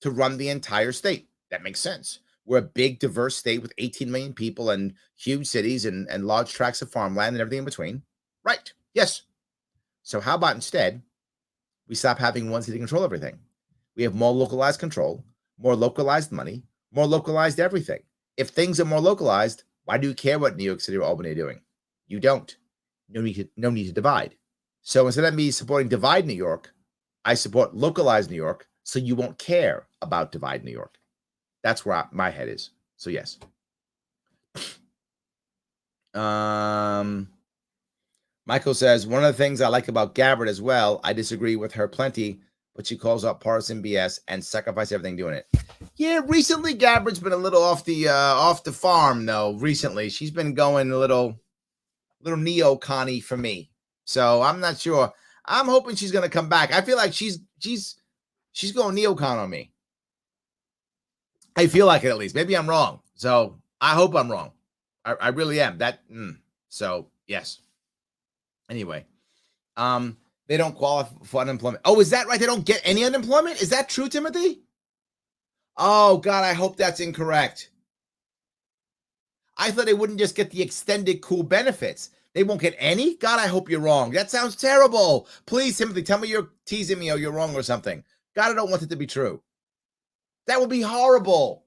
to run the entire state. That makes sense. We're a big, diverse state with 18 million people and huge cities and large tracts of farmland and everything in between. Right. Yes. So how about instead, we stop having one city control everything? We have more localized control, more localized money, more localized everything. If things are more localized, why do you care what New York City or Albany are doing? You don't. No need to divide. So instead of me supporting Divide New York, I support localized New York, so you won't care about Divide New York. That's where my head is. So yes. Michael says, one of the things I like about Gabbard as well, I disagree with her plenty, but she calls out partisan BS and sacrifice everything doing it. Yeah, recently Gabbard's been a little off the farm though. Recently, she's been going a little neo-Connie for me. So I'm not sure. I'm hoping she's gonna come back. I feel like she's going neocon on me. I feel like it at least. Maybe I'm wrong. So I hope I'm wrong. I really am. So yes. Anyway, they don't qualify for unemployment. Oh, is that right? They don't get any unemployment? Is that true, Timothy? Oh God, I hope that's incorrect. I thought they wouldn't just get the extended cool benefits. They won't get any? God, I hope you're wrong. That sounds terrible. Please, Timothy, tell me you're teasing me or you're wrong or something. God, I don't want it to be true. That would be horrible.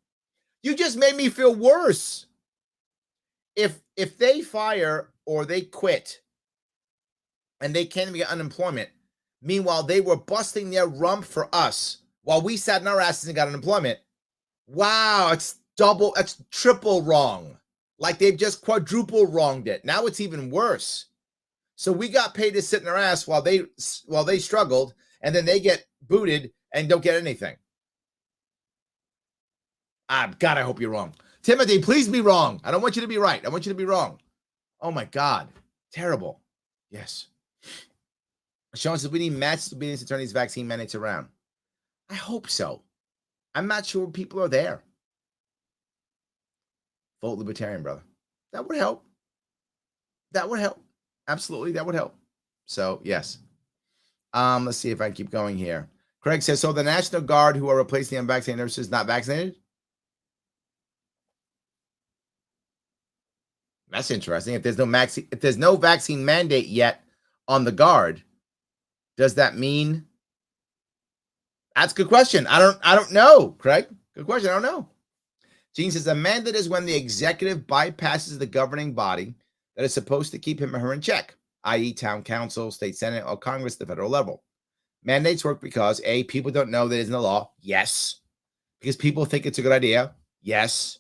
You just made me feel worse. If they fire or they quit and they can't even get unemployment, meanwhile, they were busting their rump for us while we sat in our asses and got unemployment. Wow, it's triple wrong. Like they've just quadruple wronged it. Now it's even worse. So we got paid to sit in our ass while they struggled, and then they get booted and don't get anything. God, I hope you're wrong. Timothy, please be wrong. I don't want you to be right. I want you to be wrong. Oh my God. Terrible. Yes. Sean says we need mass disobedience attorneys vaccine mandates around. I hope so. I'm not sure people are there. Vote Libertarian, brother. That would help. That would help. Absolutely, that would help. So, yes. Let's see if I can keep going here. Craig says, so the National Guard who are replacing the unvaccinated nurses not vaccinated? That's interesting. If there's no vaccine mandate yet on the guard, does that mean? That's a good question. I don't know, Craig. Good question. I don't know. Gene says a mandate is when the executive bypasses the governing body that is supposed to keep him or her in check, i.e., town council, state senate, or Congress at the federal level. Mandates work because A, people don't know that it isn't the law. Yes. Because people think it's a good idea. Yes.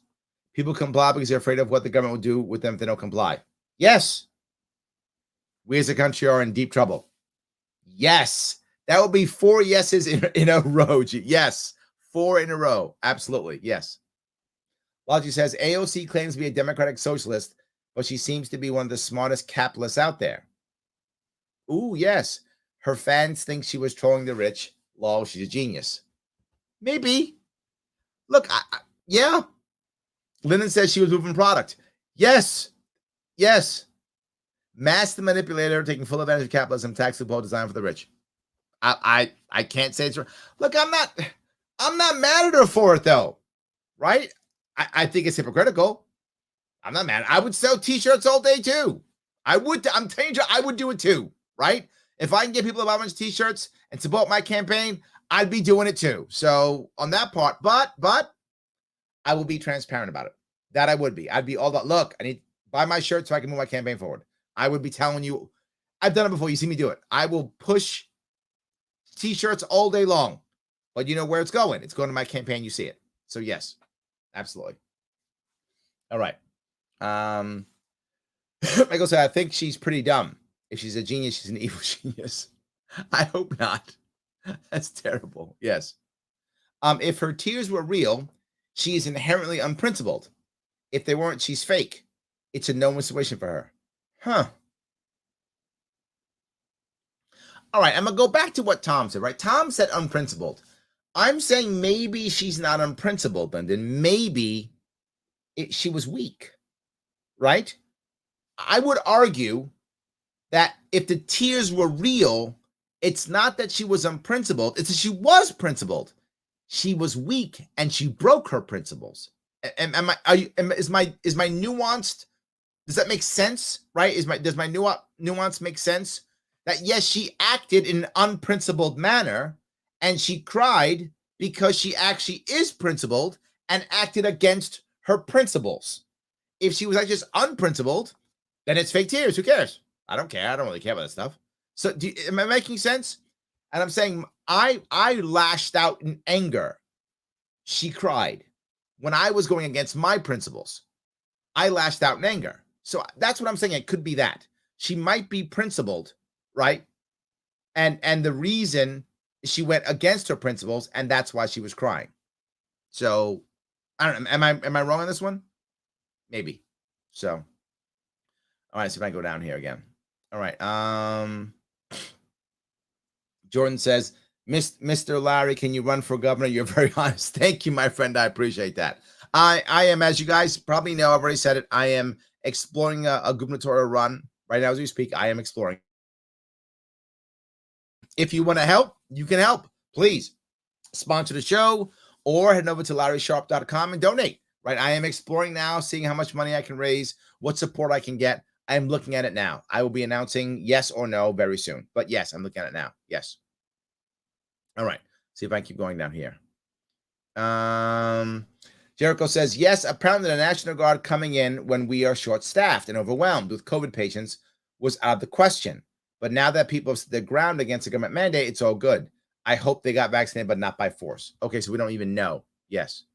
People comply because they're afraid of what the government will do with them if they don't comply. Yes. We as a country are in deep trouble. Yes. That will be 4 yeses in a row. Yes. 4 in a row. Absolutely. Yes. Logi says AOC claims to be a democratic socialist, but she seems to be one of the smartest capitalists out there. Ooh, yes. Her fans think she was trolling the rich. Lol, she's a genius. Maybe. Look, yeah. Lyndon says she was moving product. Yes. Yes. Master manipulator taking full advantage of capitalism, tax loophole designed for the rich. I can't say it's wrong. Look, I'm not mad at her for it though. Right? I think it's hypocritical. I'm not mad. I would sell t-shirts all day too. I'm telling you, I would do it too, right? If I can get people to buy a bunch of t-shirts and support my campaign, I'd be doing it too. So on that part, but I will be transparent about it. That I would be. I'd be all about, look, I need to buy my shirt so I can move my campaign forward. I would be telling you, I've done it before. You see me do it. I will push t-shirts all day long, but you know where it's going. It's going to my campaign. You see it. So yes, absolutely. All right. Michael said, I think she's pretty dumb. If she's a genius, she's an evil genius. I hope not. That's terrible. Yes. If her tears were real, she is inherently unprincipled. If they weren't, she's fake. It's a no-win situation for her. Huh. All right, I'm going to go back to what Tom said, right? Tom said unprincipled. I'm saying maybe she's not unprincipled, Brendan. Maybe she was weak, right? I would argue that if the tears were real, it's not that she was unprincipled. It's that she was principled. She was weak and she broke her principles. Is my nuanced? Does that make sense? Right? Does my nuance make sense? That yes, she acted in an unprincipled manner and she cried because she actually is principled and acted against her principles. If she was like just unprincipled, then it's fake tears. Who cares? I don't care. I don't really care about that stuff. So am I making sense? And I'm saying I lashed out in anger. She cried. When I was going against my principles, I lashed out in anger. So that's what I'm saying. It could be that. She might be principled, right? And the reason she went against her principles, and that's why she was crying. So I don't know. Am I wrong on this one? Maybe. So all right, so if I go down here again. All right. Jordan says, Mr. Larry, can you run for governor? You're very honest. Thank you, my friend. I appreciate that. I am, as you guys probably know, I've already said it. I am exploring a gubernatorial run right now as we speak. I am exploring. If you want to help, you can help. Please sponsor the show or head over to LarrySharpe.com and donate. Right. I am exploring now, seeing how much money I can raise, what support I can get. I'm looking at it now. I will be announcing yes or no very soon. But yes, I'm looking at it now. Yes. All right. See if I can keep going down here. Jericho says, yes, apparently the National Guard coming in when we are short-staffed and overwhelmed with COVID patients was out of the question. But now that people have stood their ground against the government mandate, it's all good. I hope they got vaccinated, but not by force. Okay, so we don't even know. Yes.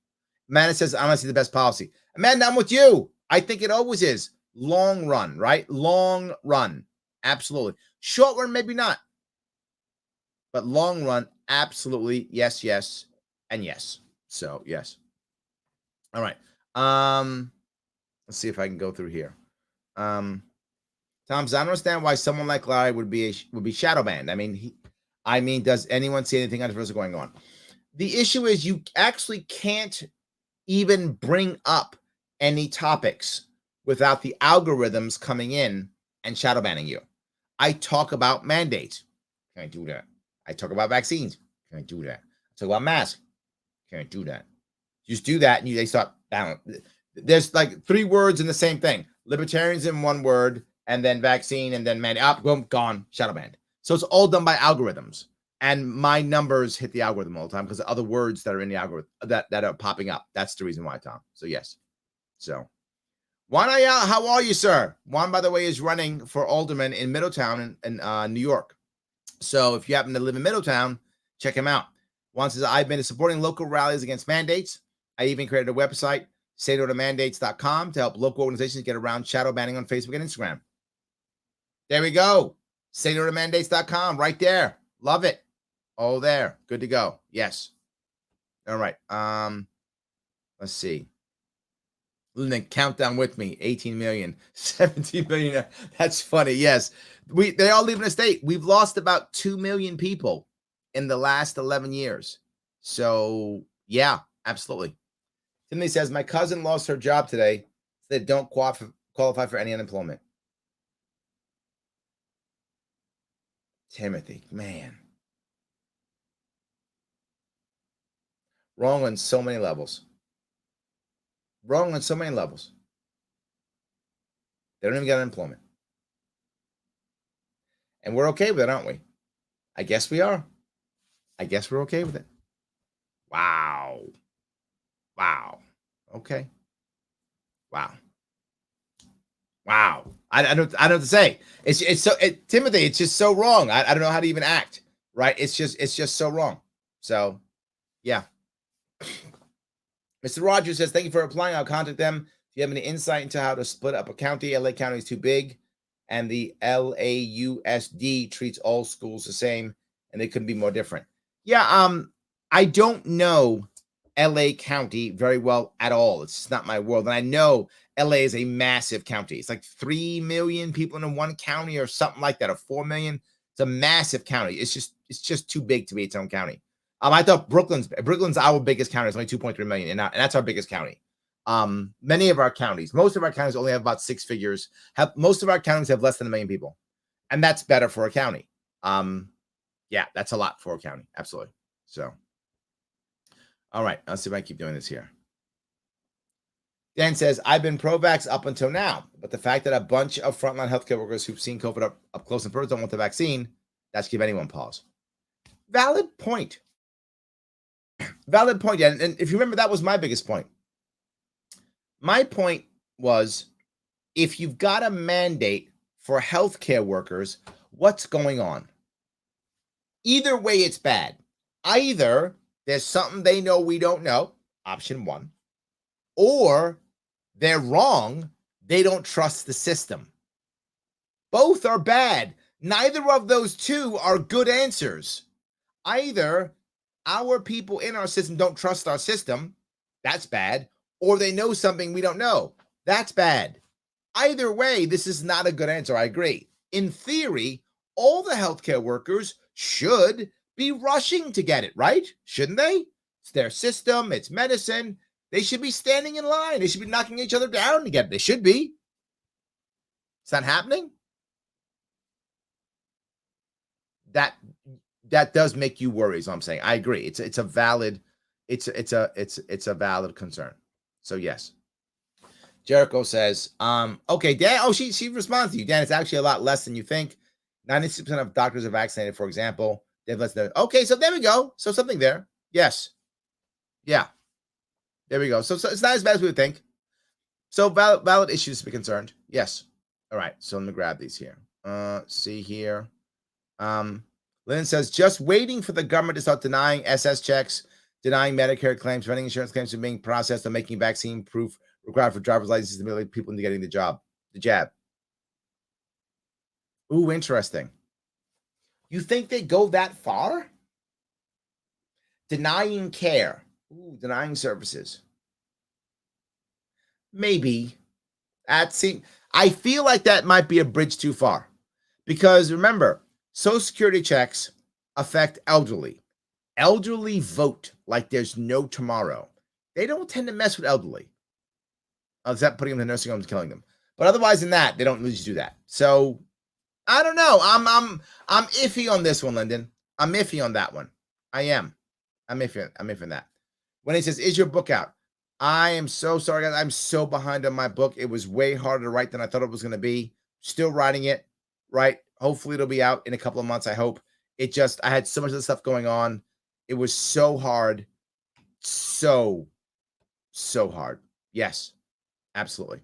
Amanda says, honestly, the best policy. Amanda, I'm with you. I think it always is. Long run, right? Long run. Absolutely. Short run, maybe not. But long run, absolutely. Yes, yes, and yes. So, yes. All right. Let's see if I can go through here. Tom, I don't understand why someone like Larry would be shadow banned. I mean, does anyone see anything controversial going on? The issue is you actually can't even bring up any topics without the algorithms coming in and shadow banning you. I talk about mandates. Can't do that. I talk about vaccines. Can't do that. I talk about masks. Can't do that. Just do that and they start banning. There's like 3 words in the same thing. Libertarians in one word, and then vaccine, and then boom, gone, shadow banned. So it's all done by algorithms. And my numbers hit the algorithm all the time because of other words that are in the algorithm that are popping up. That's the reason why, Tom. So yes. So Juan Ayala, how are you, sir? Juan, by the way, is running for alderman in Middletown in New York. So if you happen to live in Middletown, check him out. Juan says, I've been supporting local rallies against mandates. I even created a website, saynotomandates.com, to help local organizations get around shadow banning on Facebook and Instagram. There we go. saynotomandates.com right there. Love it. All there. Good to go. Yes. All right. Let's see. Then countdown with me. 18 million, 17 million. That's funny. Yes. They all leave in a state. We've lost about 2 million people in the last 11 years. So yeah, absolutely. Timothy says, my cousin lost her job today. So they don't qualify for any unemployment. Timothy, man. Wrong on so many levels. Wrong on so many levels. They don't even get unemployment. And we're okay with it, aren't we? I guess we are. I guess we're okay with it. Wow. Wow. Okay. Wow. Wow. I don't know what to say. It's so Timothy, it's just so wrong. I don't know how to even act. Right? It's just so wrong. So yeah. Mr. Rogers says, thank you for replying. I'll contact them. If you have any insight into how to split up a county, LA County is too big, and the LAUSD treats all schools the same, and they couldn't be more different. Yeah, I don't know LA County very well at all. It's just not my world. And I know LA is a massive county. It's like 3 million people in one county or something like that, or 4 million. It's a massive county. It's just too big to be its own county. I thought Brooklyn's our biggest county. It's only 2.3 million, and that's our biggest county. Many of our counties, most of our counties only have about 6 figures. Most of our counties have less than 1 million people, and that's better for a county. Yeah, that's a lot for a county. Absolutely. So, all right, let's see if I keep doing this here. Dan says, I've been pro-vax up until now, but the fact that a bunch of frontline healthcare workers who've seen COVID up close and personal don't want the vaccine, that should give anyone pause. Valid point. Valid point. And if you remember, that was my biggest point. My point was, if you've got a mandate for healthcare workers, what's going on? Either way, it's bad. Either there's something they know we don't know, option one, or they're wrong. They don't trust the system. Both are bad. Neither of those two are good answers. Either our people in our system don't trust our system, that's bad, or they know something we don't know, that's bad. Either way, this is not a good answer. I agree. In theory, all the healthcare workers should be rushing to get it, right? Shouldn't they? It's their system. It's medicine. They should be standing in line. They should be knocking each other down to get it. They should be. It's not happening. That does make you worry, is what I'm saying. I agree. It's a valid concern. So yes. Jericho says, okay, Dan. Oh, she responds to you, Dan. It's actually a lot less than you think. 96% of doctors are vaccinated, for example. They've less than. Okay, so there we go. So something there. Yes. Yeah. There we go. So it's not as bad as we would think. So valid issues to be concerned. Yes. All right. So let me grab these here. See here. Lynn says, just waiting for the government to start denying SS checks, denying Medicare claims, preventing insurance claims from being processed, and making vaccine proof required for driver's licenses to motivate people into getting the jab. Ooh, interesting. You think they go that far? Denying care. Ooh, denying services. Maybe. I feel like that might be a bridge too far. Because remember, Social Security checks affect elderly. Elderly vote like there's no tomorrow. They don't tend to mess with elderly. Except putting them in the nursing homes, killing them. But otherwise than that, they don't really do that. So I don't know. I'm iffy on this one, Lyndon. I'm iffy on that one. I am. I'm iffy on that. When he says, is your book out? I am so sorry, guys. I'm so behind on my book. It was way harder to write than I thought it was going to be. Still writing it, right? Hopefully it'll be out in a couple of months, I hope. I had so much of the stuff going on. It was so hard. So hard. Yes, absolutely.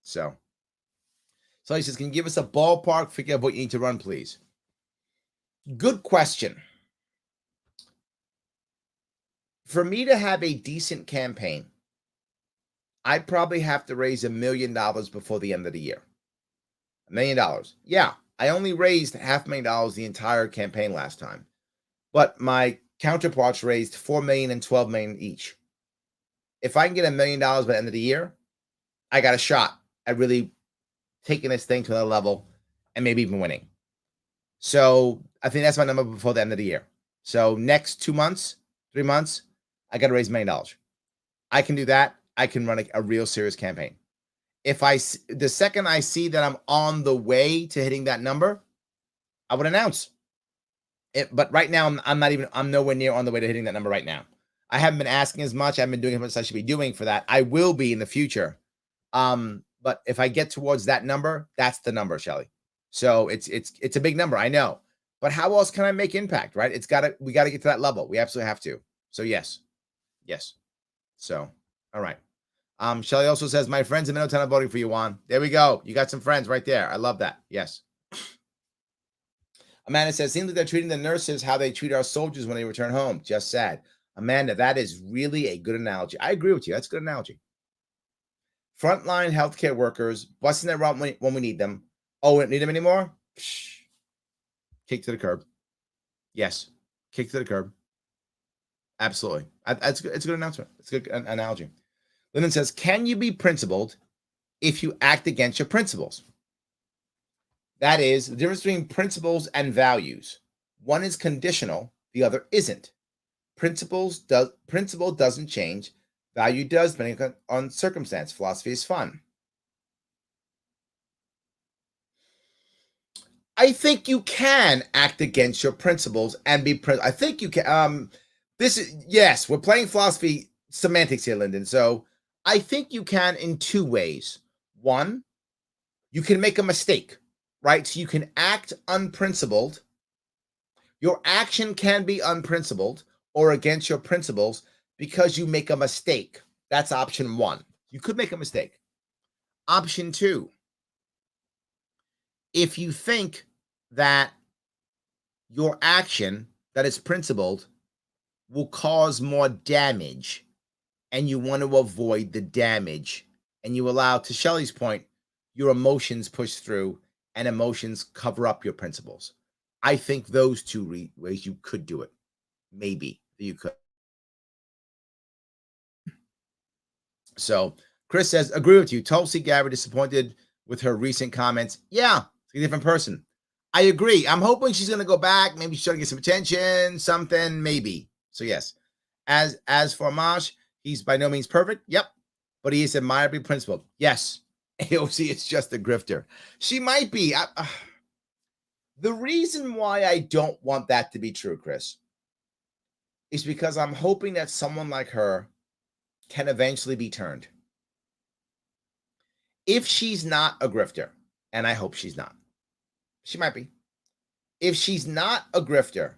So he says, can you give us a ballpark figure of what you need to run, please? Good question. For me to have a decent campaign, I probably have to raise $1 million before the end of the year. $1 million. Yeah, I only raised $500,000 the entire campaign last time, but my counterparts raised $4 million and $12 million each. If I can get $1 million by the end of the year, I got a shot at really taking this thing to another level and maybe even winning. So I think that's my number before the end of the year. So next 2 months, 3 months, I got to raise $1 million. I can do that. I can run a real serious campaign. The second I see that I'm on the way to hitting that number, I would announce it. But right now, I'm nowhere near on the way to hitting that number right now. I haven't been asking as much. I haven't been doing as much as I should be doing for that. I will be in the future. But if I get towards that number, that's the number, Shelly. So it's a big number, I know. But how else can I make impact, right? We got to get to that level. We absolutely have to. So yes. So, all right. Shelly also says, my friends in Middletown are voting for you, Juan. There we go. You got some friends right there. I love that. Yes. Amanda says, seems like they're treating the nurses how they treat our soldiers when they return home. Just sad. Amanda, that is really a good analogy. I agree with you. That's a good analogy. Frontline healthcare workers busting their route when we need them. Oh, we don't need them anymore? Psh. Kick to the curb. Yes. Kick to the curb. Absolutely. It's a good announcement. It's a good analogy. Lyndon says, can you be principled if you act against your principles? That is the difference between principles and values. One is conditional, the other isn't. Principle doesn't change. Value does, depending on circumstance. Philosophy is fun. I think you can act against your principles and be. I think you can. Yes, we're playing philosophy semantics here, Lyndon. So I think you can in two ways. One, you can make a mistake, right? So you can act unprincipled. Your action can be unprincipled or against your principles because you make a mistake. That's option one. You could make a mistake. Option two, if you think that your action that is principled will cause more damage and you want to avoid the damage and you allow, to Shelley's point, your emotions push through and emotions cover up your principles. I think those two ways you could do it. Maybe you could. So Chris says, agree with you. Tulsi Gabbard disappointed with her recent comments. Yeah, it's a different person. I agree. I'm hoping she's going to go back. Maybe she's trying to get some attention, something, maybe. So yes. As for Amash, he's by no means perfect. Yep. But he is admirably principled. Yes. AOC is just a grifter. She might be. The reason why I don't want that to be true, Chris, is because I'm hoping that someone like her can eventually be turned. If she's not a grifter, and I hope she's not, she might be. If she's not a grifter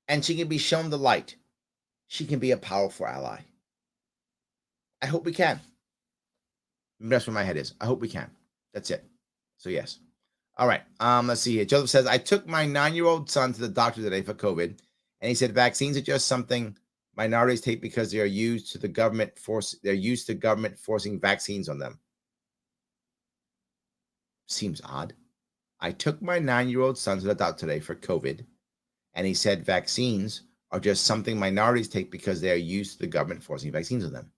and she can be shown the light, she can be a powerful ally. I hope we can. That's where my head is. I hope we can. That's it. So yes. All right. Let's see here. Joseph says, I took my 9-year-old son to the doctor today for COVID, and he said vaccines are just something minorities take because they are used to government forcing vaccines on them. Seems odd. I took my 9-year-old son to the doctor today for COVID, and he said vaccines are just something minorities take because they are used to the government forcing vaccines on them.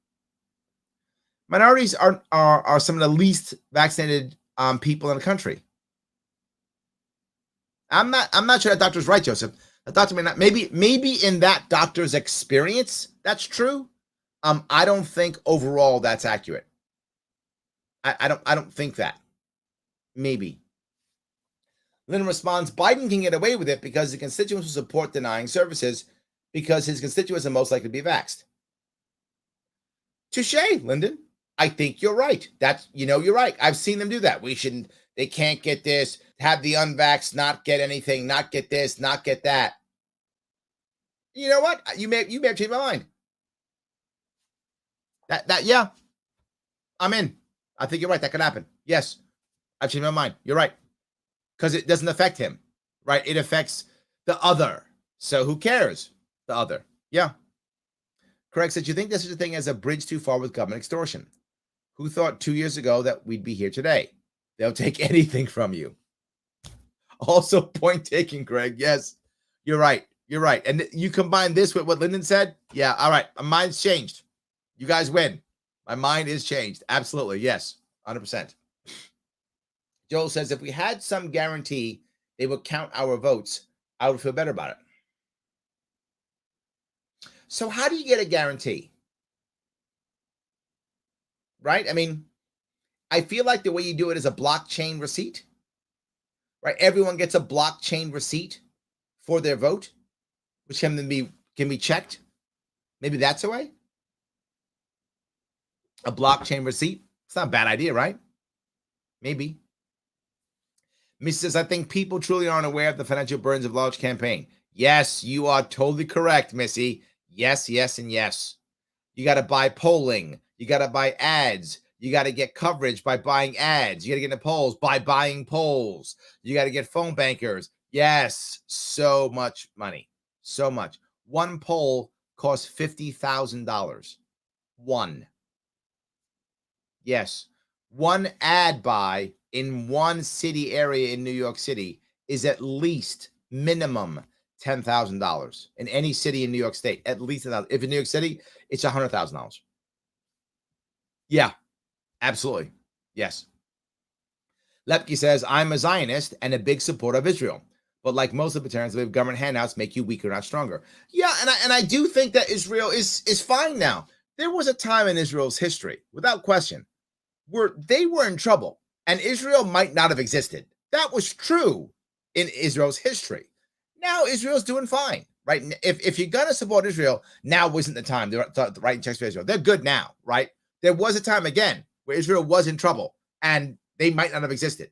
Minorities are some of the least vaccinated people in the country. I'm not sure that doctor's right, Joseph. The doctor may not. Maybe in that doctor's experience, that's true. I don't think overall that's accurate. I don't think that. Maybe. Lynn responds, Biden can get away with it because the constituents will support denying services because his constituents are most likely to be vaxxed. Touche, Lyndon. I think you're right. That's, you're right. I've seen them do that. They can't get this, have the unvaxxed not get anything, not get this, not get that. You know what? You may have changed my mind. Yeah. I'm in. I think you're right. That could happen. Yes. I've changed my mind. You're right. Because it doesn't affect him, right? It affects the other. So who cares? The other. Yeah. Craig said, you think there's such a thing as a bridge too far with government extortion? Who thought 2 years ago that we'd be here today? They'll take anything from you. Also, point taken, Greg. Yes, you're right. You're right. And you combine this with what Lyndon said. Yeah. All right. My mind's changed. You guys win. My mind is changed. Absolutely. Yes. 100%. Joel says, if we had some guarantee they would count our votes, I would feel better about it. So how do you get a guarantee? Right? I mean, I feel like the way you do it is a blockchain receipt. Right? Everyone gets a blockchain receipt for their vote, which can be checked. Maybe that's a way. A blockchain receipt. It's not a bad idea, right? Maybe. Missy says, I think people truly aren't aware of the financial burdens of large campaign. Yes, you are totally correct, Missy. Yes, yes, and yes. You got to buy polling. You got to buy ads. You got to get coverage by buying ads. You got to get in the polls by buying polls. You got to get phone bankers. Yes, so much money. So much. One poll costs $50,000. One. Yes. One ad buy in one city area in New York City is at least minimum $10,000 in any city in New York State. At least $1,000. If in New York City, it's $100,000. Yeah, absolutely. Yes. Lepke says, I'm a Zionist and a big supporter of Israel. But like most libertarians, I believe government handouts make you weaker, not stronger. Yeah, and I do think that Israel is fine now. There was a time in Israel's history, without question, where they were in trouble and Israel might not have existed. That was true in Israel's history. Now Israel's doing fine, right? If you're going to support Israel, now wasn't the time to write checks for Israel. They're good now, right? There was a time, again, where Israel was in trouble and they might not have existed.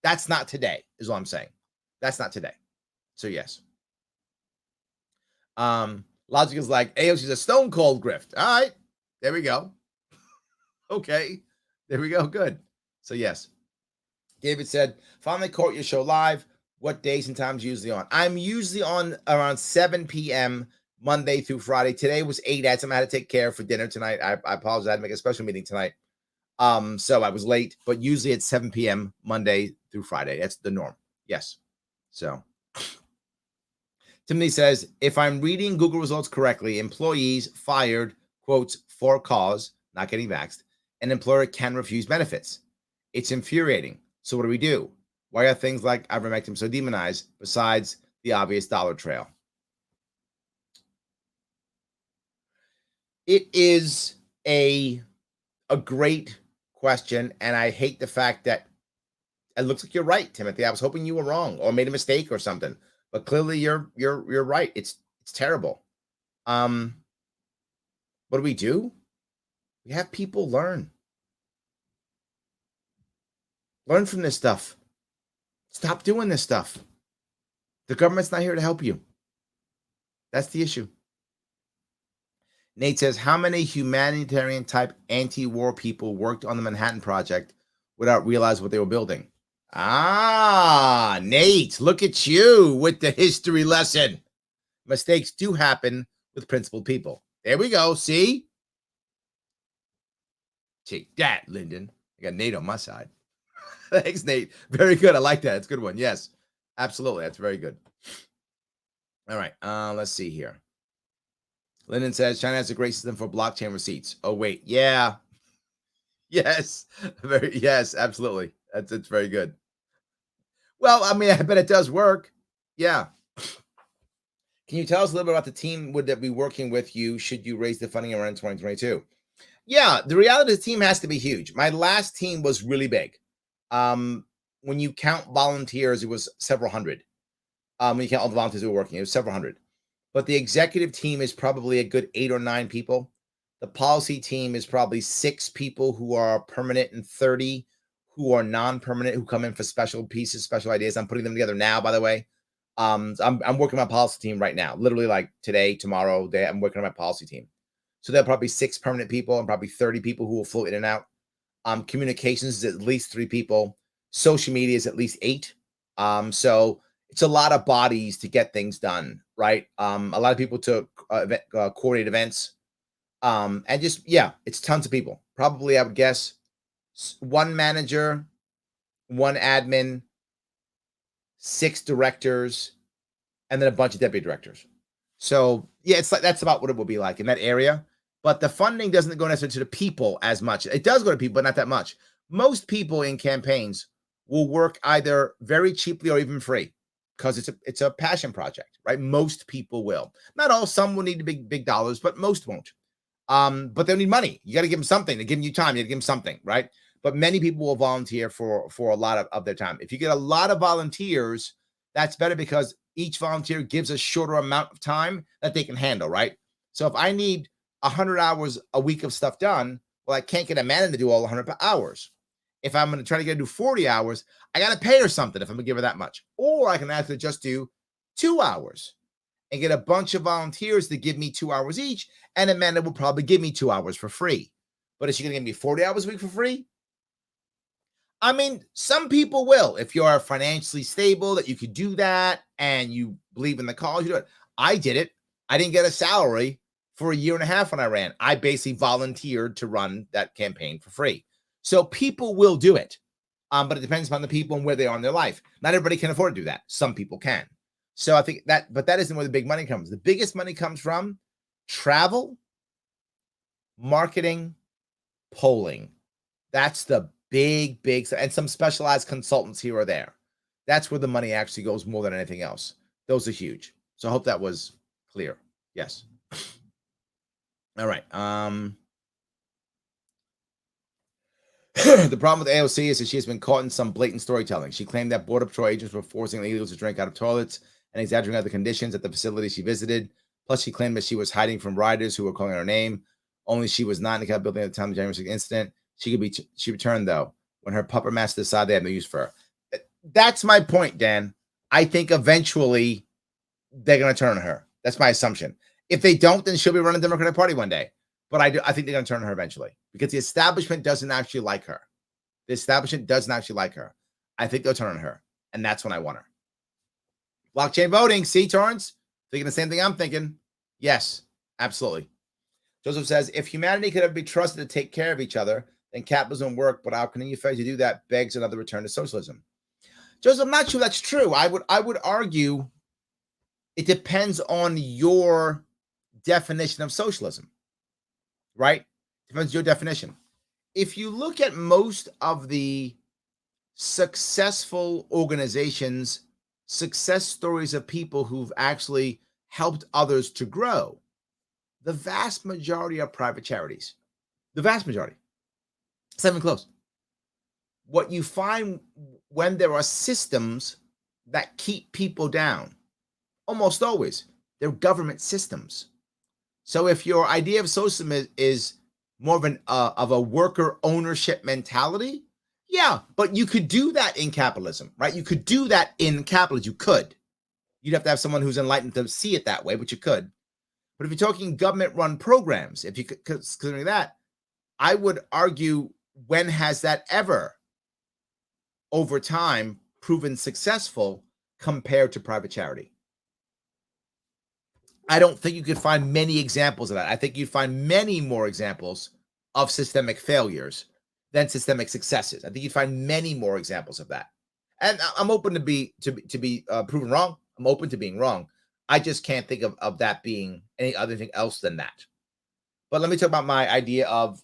That's not today, is what I'm saying. That's not today. So, yes. Logic is like, AOC is a stone cold grift. All right. There we go. Okay. There we go. Good. So, yes. David said, finally caught your show live. What days and times usually on? I'm usually on around 7 p.m. Monday through Friday. Today was 8 at something I had to take care of for dinner tonight. I apologize. I had to make a special meeting tonight. So I was late, but usually it's 7 p.m. Monday through Friday. That's the norm. Yes. So Timothy says, if I'm reading Google results correctly, employees fired, quotes, for cause, not getting vaxxed, an employer can refuse benefits. It's infuriating. So what do we do? Why are things like ivermectin so demonized besides the obvious dollar trail? It is a great question, and I hate the fact that it looks like you're right, Timothy. I was hoping you were wrong or made a mistake or something, but clearly you're right. It's terrible. What do? We have people learn from this stuff. Stop doing this stuff. The government's not here to help you. That's the issue. Nate says, how many humanitarian type anti-war people worked on the Manhattan Project without realizing what they were building? Ah, Nate, look at you with the history lesson. Mistakes do happen with principled people. There we go. See? Take that, Lyndon. I got Nate on my side. Thanks, Nate. Very good. I like that. It's a good one. Yes, absolutely. That's very good. All right. Let's see here. Lyndon says China has a great system for blockchain receipts. Oh, wait. Yeah. Yes. Yes, absolutely. It's very good. Well, I mean, I bet it does work. Yeah. Can you tell us a little bit about the team would that be working with you should you raise the funding around 2022? Yeah, the reality of the team has to be huge. My last team was really big. When you count volunteers, it was several hundred. When you count all the volunteers who were working, it was several hundred. But the executive team is probably a good 8 or 9 people. The policy team is probably 6 people who are permanent and 30 who are non-permanent, who come in for special pieces, special ideas. I'm putting them together now, by the way. I'm working on my policy team right now, literally like today, tomorrow, I'm working on my policy team. So there'll probably 6 permanent people and probably 30 people who will float in and out. Communications is at least 3 people. Social media is at least 8. So it's a lot of bodies to get things done, right? A lot of people to coordinate events. And just, yeah, it's tons of people. Probably, I would guess, 1 manager, 1 admin, 6 directors, and then a bunch of deputy directors. So yeah, it's like that's about what it will be like in that area. But the funding doesn't go necessarily to the people as much. It does go to people, but not that much. Most people in campaigns will work either very cheaply or even free because it's a passion project, right? Most people will. Not all. Some will need big dollars, but most won't. But they'll need money. You got to give them something. They're giving you time. You got to give them something, right? But many people will volunteer for a lot of their time. If you get a lot of volunteers, that's better because each volunteer gives a shorter amount of time that they can handle, right? So if I need 100 hours a week of stuff done, well, I can't get a man to do all 100 hours. If I'm going to try to get to do 40 hours, I got to pay her something if I'm going to give her that much. Or I can actually just do 2 hours and get a bunch of volunteers to give me 2 hours each. And Amanda will probably give me 2 hours for free. But is she going to give me 40 hours a week for free? I mean, some people will. If you're financially stable, that you could do that and you believe in the cause, you do it. I did it. I didn't get a salary for a year and a half when I ran. I basically volunteered to run that campaign for free. So people will do it. But it depends upon the people and where they are in their life. Not everybody can afford to do that. Some people can. So I think but that isn't where the big money comes. The biggest money comes from travel, marketing, polling. That's the big, and some specialized consultants here or there. That's where the money actually goes more than anything else. Those are huge. So I hope that was clear. Yes. All right. The problem with AOC is that she has been caught in some blatant storytelling. She claimed that Border Patrol agents were forcing illegals to drink out of toilets and exaggerating other conditions at the facility she visited. Plus, she claimed that she was hiding from riders who were calling her name. Only she was not in the Capitol building at the time of the January 6th incident. She returned, though, when her puppet master decided they had no use for her. That's my point, Dan. I think eventually they're going to turn on her. That's my assumption. If they don't, then she'll be running the Democratic Party one day. But I think they're going to turn on her eventually because the establishment doesn't actually like her. The establishment doesn't actually like her. I think they'll turn on her, and that's when I want her. Blockchain voting. See, Torrance? Thinking the same thing I'm thinking. Yes, absolutely. Joseph says, if humanity could ever be trusted to take care of each other, then capitalism work, but our continued failure to do that begs another return to socialism. Joseph, I'm not sure that's true. I would argue it depends on your definition of socialism, right? Depends on your definition. If you look at most of the successful organizations, success stories of people who've actually helped others to grow, the vast majority are private charities. The vast majority. It's not even close. What you find when there are systems that keep people down, almost always, they're government systems. So if your idea of socialism is more of a worker ownership mentality, yeah, but you could do that in capitalism, right? You could do that in capitalism. You could. You'd have to have someone who's enlightened to see it that way, but you could. But if you're talking government-run programs, if you consider that, I would argue, when has that ever, over time, proven successful compared to private charity? I don't think you could find many examples of that. I think you'd find many more examples of systemic failures than systemic successes. I think you'd find many more examples of that. And I'm open to be proven wrong. I'm open to being wrong. I just can't think of that being any other thing else than that. But let me talk about my idea of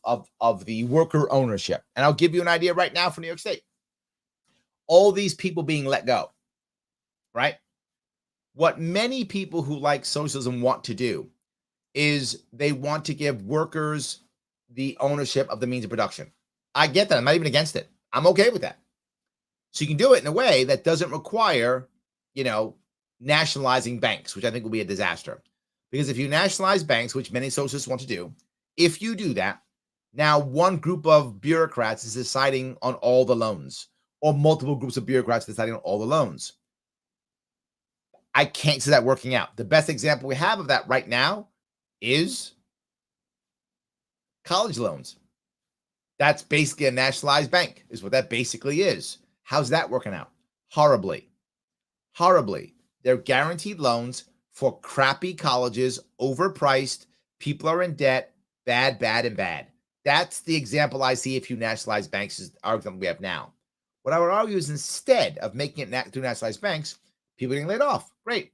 the worker ownership. And I'll give you an idea right now for New York State. All these people being let go, right? What many people who like socialism want to do is they want to give workers the ownership of the means of production. I get that. I'm not even against it. I'm okay with that. So you can do it in a way that doesn't require, nationalizing banks, which I think will be a disaster. Because if you nationalize banks, which many socialists want to do, If you do that, now one group of bureaucrats is deciding on all the loans, or multiple groups of bureaucrats deciding on all the loans. I can't see that working out. The best example we have of that right now is college loans. That's basically a nationalized bank, is what that basically is. How's that working out? Horribly. Horribly. They're guaranteed loans for crappy colleges, overpriced, people are in debt, bad, bad, and bad. That's the example I see if you nationalize banks is the argument we have now. What I would argue is instead of making it through nationalized banks, people getting laid off. Great.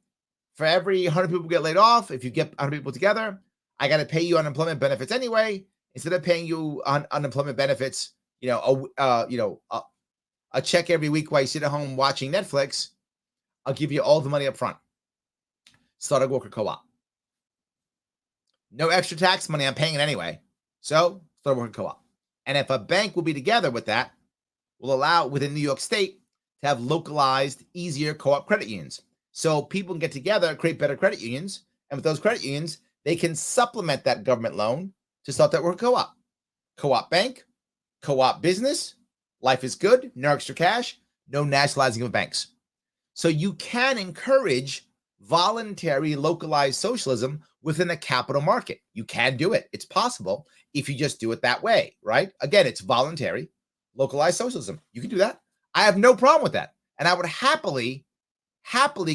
For every 100 people get laid off, if you get 100 people together, I got to pay you unemployment benefits anyway. Instead of paying you on unemployment benefits, a check every week while you sit at home watching Netflix, I'll give you all the money up front. Start a worker co-op. No extra tax money, I'm paying it anyway. So start a worker co-op. And if a bank will be together with that, will allow within New York State to have localized, easier co-op credit unions. So people can get together, create better credit unions. And with those credit unions, they can supplement that government loan to start that worker co-op. Co-op bank, co-op business, life is good, no extra cash, no nationalizing of banks. So you can encourage voluntary localized socialism within the capital market. You can do it. It's possible if you just do it that way, right? Again, it's voluntary localized socialism. You can do that. I have no problem with that. And I would happily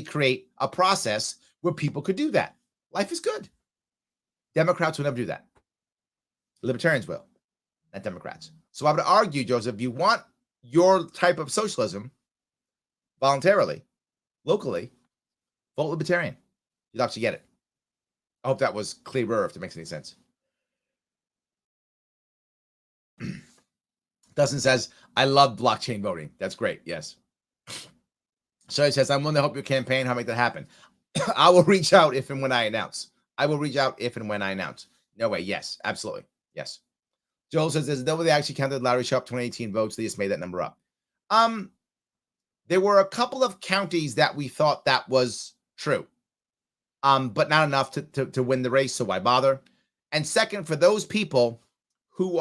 create a process where people could do that. Life is good. Democrats will never do that. Libertarians will, not Democrats. So I would argue, Joseph, if you want your type of socialism voluntarily, locally, vote Libertarian. You'll actually get it. I hope that was clearer, if it makes any sense. Dustin says, I love blockchain voting. That's great. Yes. So he says, I'm willing to help your campaign. How to make that happen? I will reach out if and when I announce. No way. Yes, absolutely. Yes. Joel says, there's no way they actually counted Larry Sharpe 2018 votes. They just made that number up. There were a couple of counties that we thought that was true, but not enough to win the race. So why bother? And second, for those people who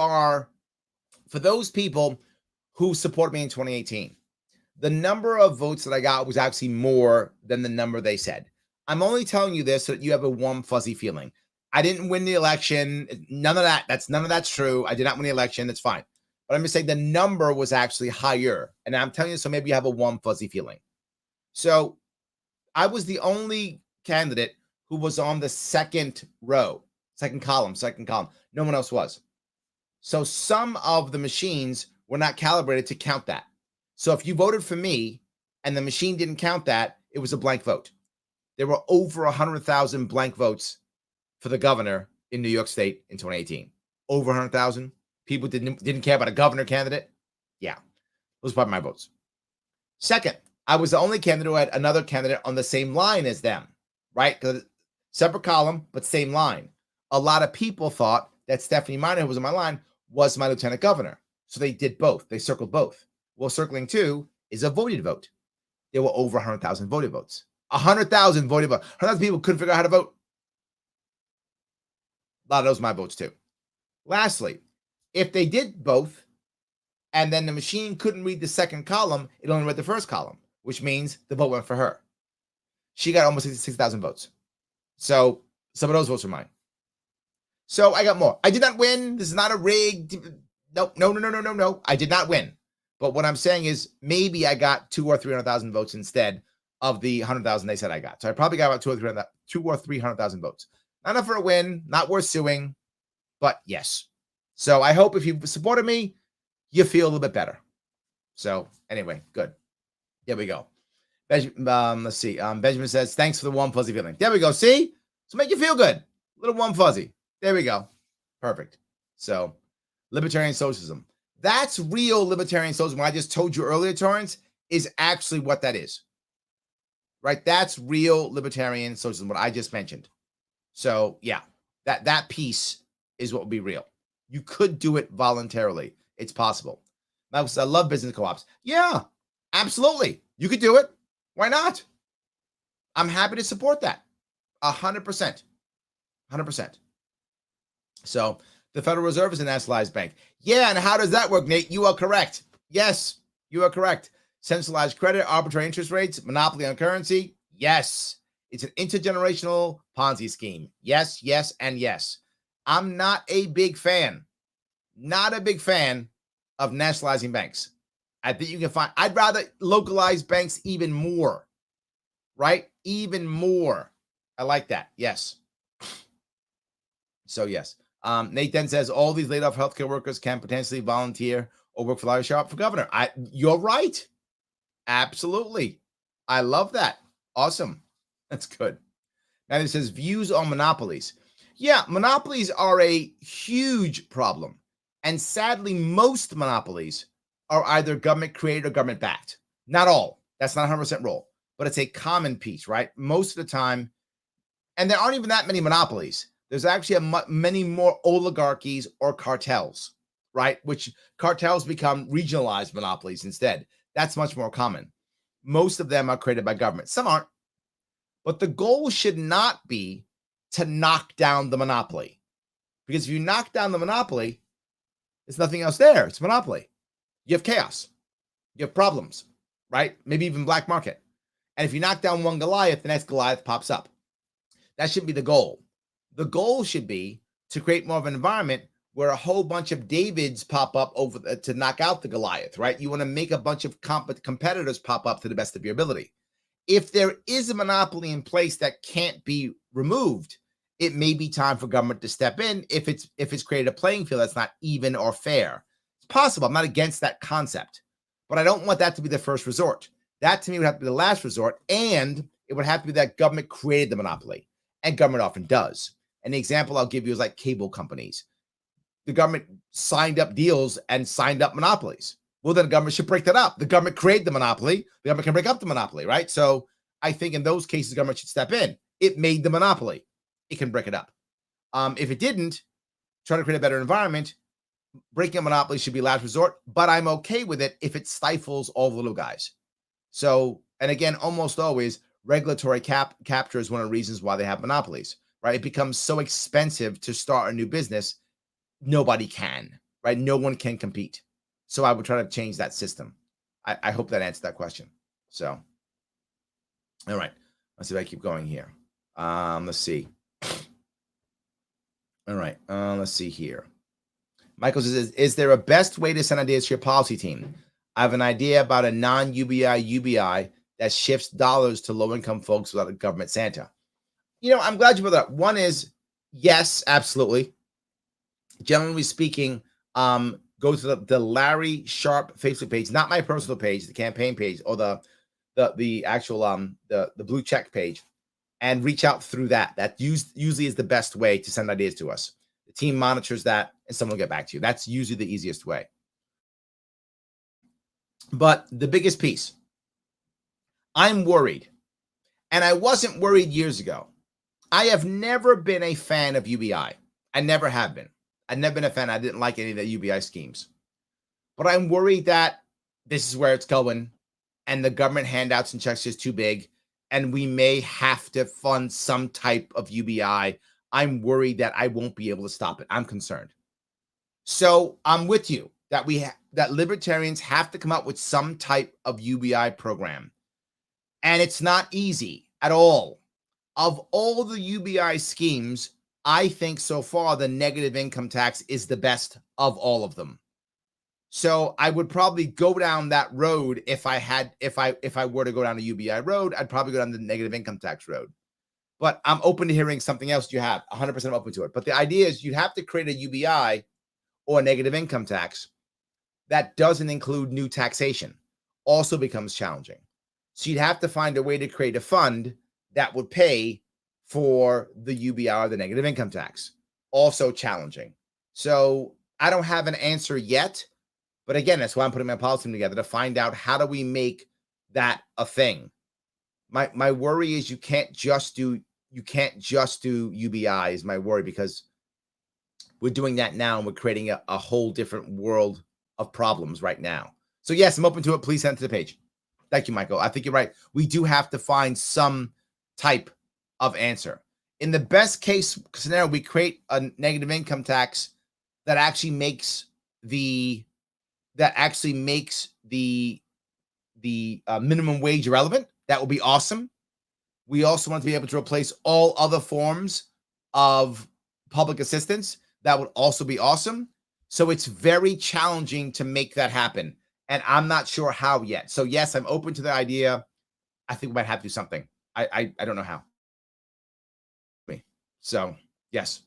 support me in 2018, the number of votes that I got was actually more than the number they said. I'm only telling you this so that you have a warm, fuzzy feeling. I didn't win the election. None of that's true. I did not win the election. That's fine. But I'm just saying the number was actually higher. And I'm telling you, so maybe you have a warm, fuzzy feeling. So I was the only candidate who was on the second row, second column. No one else was. So some of the machines were not calibrated to count that. So if you voted for me and the machine didn't count that, it was a blank vote. There were over 100,000 blank votes for the governor in New York State in 2018. Over 100,000. People didn't care about a governor candidate. Yeah, those were probably my votes. Second, I was the only candidate who had another candidate on the same line as them, right? Because separate column, but same line. A lot of people thought that Stephanie Minor, who was on my line, was my lieutenant governor. So they did both. They circled both. Well, circling two is a voted vote. There were over 100,000 voted votes. 100,000 voted votes. 100,000 people couldn't figure out how to vote. A lot of those are my votes too. Lastly, if they did both, and then the machine couldn't read the second column, it only read the first column, which means the vote went for her. She got almost 66,000 votes. So some of those votes were mine. So I got more. I did not win. This is not a rigged. No. I did not win. But what I'm saying is maybe I got 200,000 or 300,000 votes instead of the 100,000 they said I got. So I probably got about 200,000 or 300,000 votes. Not enough for a win, not worth suing, but yes. So I hope if you supported me, you feel a little bit better. So anyway, good. There we go. Let's see. Benjamin says, thanks for the warm, fuzzy feeling. There we go. See? So make you feel good. A little warm, fuzzy. There we go. Perfect. So libertarian socialism. That's real libertarian socialism. What I just told you earlier, Torrance, is actually what that is. Right? That's real libertarian socialism, what I just mentioned. So yeah, that piece is what would be real. You could do it voluntarily. It's possible. I love business co-ops. Yeah, absolutely. You could do it. Why not? I'm happy to support that. 100%. 100%. So The Federal Reserve is a nationalized bank. Yeah, and how does that work, Nate? You are correct. Yes, you are correct. Centralized credit, arbitrary interest rates, monopoly on currency. Yes. It's an intergenerational Ponzi scheme. Yes, yes, and yes. I'm not a big fan of nationalizing banks. I think you can find, I'd rather localize banks even more, right? Even more. I like that. Yes. So, yes. Nate then says all these laid off healthcare workers can potentially volunteer or work for Larry Sharpe for governor. You're right. Absolutely. I love that. Awesome. That's good. Now it says views on monopolies. Yeah, monopolies are a huge problem. And sadly, most monopolies are either government created or government backed. Not all. That's not 100% rule, but it's a common piece, right? Most of the time, and there aren't even that many monopolies. There's actually many more oligarchies or cartels, right? Which cartels become regionalized monopolies instead. That's much more common. Most of them are created by government. Some aren't. But the goal should not be to knock down the monopoly. Because if you knock down the monopoly, there's nothing else there. It's monopoly. You have chaos. You have problems, right? Maybe even black market. And if you knock down one Goliath, the next Goliath pops up. That shouldn't be the goal. The goal should be to create more of an environment where a whole bunch of Davids pop up over to knock out the Goliath, right? You want to make a bunch of competitors pop up to the best of your ability. If there is a monopoly in place that can't be removed, it may be time for government to step in if it's created a playing field that's not even or fair. It's possible. I'm not against that concept, but I don't want that to be the first resort. That to me would have to be the last resort, and it would have to be that government created the monopoly, and government often does. And the example I'll give you is like cable companies. The government signed up deals and signed up monopolies. Well, then the government should break that up. The government created the monopoly. The government can break up the monopoly, right? So I think in those cases, the government should step in. It made the monopoly. It can break it up. If it didn't, try to create a better environment. Breaking a monopoly should be last resort, but I'm okay with it if it stifles all the little guys. So, and again, almost always regulatory capture is one of the reasons why they have monopolies, right? It becomes so expensive to start a new business. Nobody can, right? No one can compete. So I would try to change that system. I hope that answered that question. So, all right. Let's see if I keep going here. Let's see. All right. Let's see here. Michael says, is there a best way to send ideas to your policy team? I have an idea about a non-UBI UBI that shifts dollars to low-income folks without a government Santa. You know, I'm glad you brought that up. One is, yes, absolutely. Generally speaking, go to the Larry Sharpe Facebook page, not my personal page, the campaign page, or the actual the blue check page, and reach out through that. That usually is the best way to send ideas to us. The team monitors that, and someone will get back to you. That's usually the easiest way. But the biggest piece, I'm worried, and I wasn't worried years ago. I have never been a fan of UBI. I never have been. I've never been a fan. I didn't like any of the UBI schemes. But I'm worried that this is where it's going, and the government handouts and checks is too big, and we may have to fund some type of UBI. I'm worried that I won't be able to stop it. I'm concerned. So I'm with you that that libertarians have to come up with some type of UBI program. And it's not easy at all. Of all the UBI schemes, I think so far the negative income tax is the best of all of them. So I would probably go down that road if I were to go down a UBI road, I'd probably go down the negative income tax road. But I'm open to hearing something else you have. 100% open to it. But the idea is you'd have to create a UBI or a negative income tax that doesn't include new taxation. Also becomes challenging. So you'd have to find a way to create a fund that would pay for the UBI or the negative income tax. Also challenging. So I don't have an answer yet. But again, that's why I'm putting my policy team together to find out how do we make that a thing. My worry is you can't just do UBI is my worry, because we're doing that now and we're creating a whole different world of problems right now. So yes, I'm open to it. Please send it to the page. Thank you, Michael. I think you're right. We do have to find some type of answer. In the best case scenario, we create a negative income tax that actually makes the minimum wage irrelevant. That would be awesome. We also want to be able to replace all other forms of public assistance. That would also be awesome. So it's very challenging to make that happen. And I'm not sure how yet. So yes, I'm open to the idea. I think we might have to do something. I don't know how. So yes.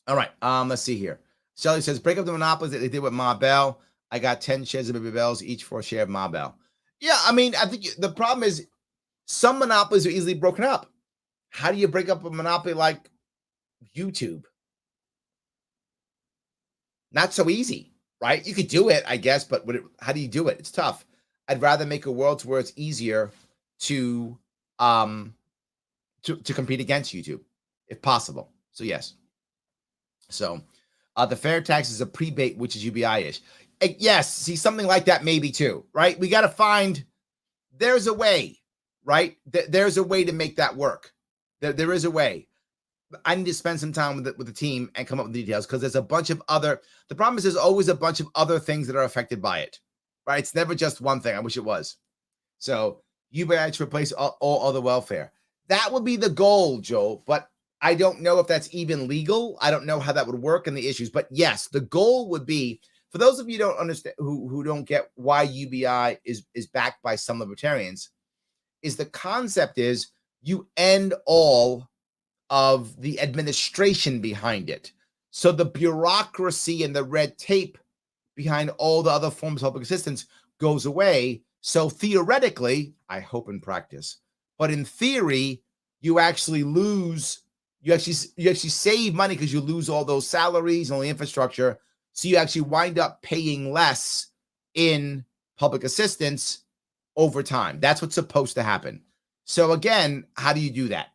All right. Let's see here. Shelly says, break up the monopolies that they did with Ma Bell. I got 10 shares of Baby Bells, each for a share of Ma Bell. Yeah, I mean, I think the problem is some monopolies are easily broken up. How do you break up a monopoly like YouTube? Not so easy, right? You could do it, I guess, but how do you do it? It's tough. I'd rather make a world where it's easier to compete against YouTube, if possible. So yes. So the fair tax is a prebate, which is UBI-ish. Yes, see, something like that maybe too, right? We got to find, there's a way, right? There's a way to make that work. There is a way. I need to spend some time with the team and come up with the details, because there's a bunch of other, the problem is there's always a bunch of other things that are affected by it, right? It's never just one thing. I wish it was. So UBI to replace all other welfare. That would be the goal, Joel, but I don't know if that's even legal. I don't know how that would work and the issues, but yes, the goal would be, for those of you who don't understand, who don't get why UBI is backed by some libertarians, is the concept is you end all of the administration behind it. So the bureaucracy and the red tape behind all the other forms of public assistance goes away. So theoretically, I hope in practice, but in theory, you actually lose, you actually save money because you lose all those salaries and all the infrastructure. So you actually wind up paying less in public assistance over time. That's what's supposed to happen. So again, how do you do that?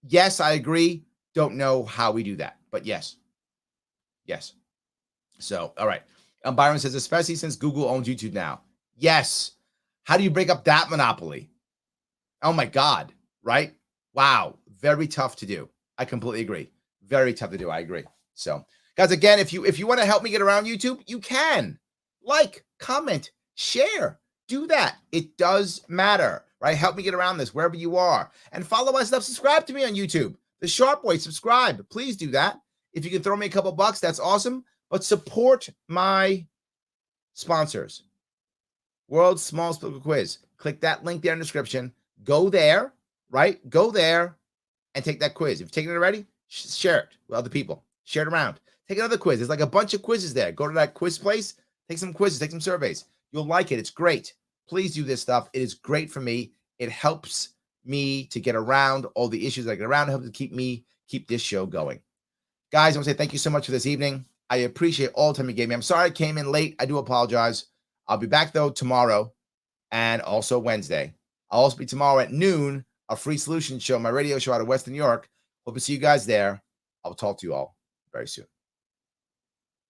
Yes, I agree. Don't know how we do that, but yes. Yes. So, all right. Byron says, especially since Google owns YouTube now. Yes. How do you break up that monopoly? Oh my God. Right? Wow. Very tough to do. I completely agree. Very tough to do. I agree. So, guys, again, if you want to help me get around YouTube, you can. Like, comment, share. Do that. It does matter, right? Help me get around this wherever you are. And follow my stuff. Subscribe to me on YouTube. The Sharpe Way. Subscribe. Please do that. If you can throw me a couple bucks, that's awesome. But support my sponsors. World's Smallest Political Quiz. Click that link there in the description. Go there, right? Go there and take that quiz. If you've taken it already, share it with other people. Share it around. Take another quiz. There's like a bunch of quizzes there. Go to that quiz place. Take some quizzes. Take some surveys. You'll like it. It's great. Please do this stuff. It is great for me. It helps me to get around all the issues that I get around. It helps to keep this show going. Guys, I want to say thank you so much for this evening. I appreciate all the time you gave me. I'm sorry I came in late. I do apologize. I'll be back, though, tomorrow and also Wednesday. I'll also be tomorrow at noon, a Free Solutions show, my radio show out of Western New York. Hope to see you guys there. I'll talk to you all very soon.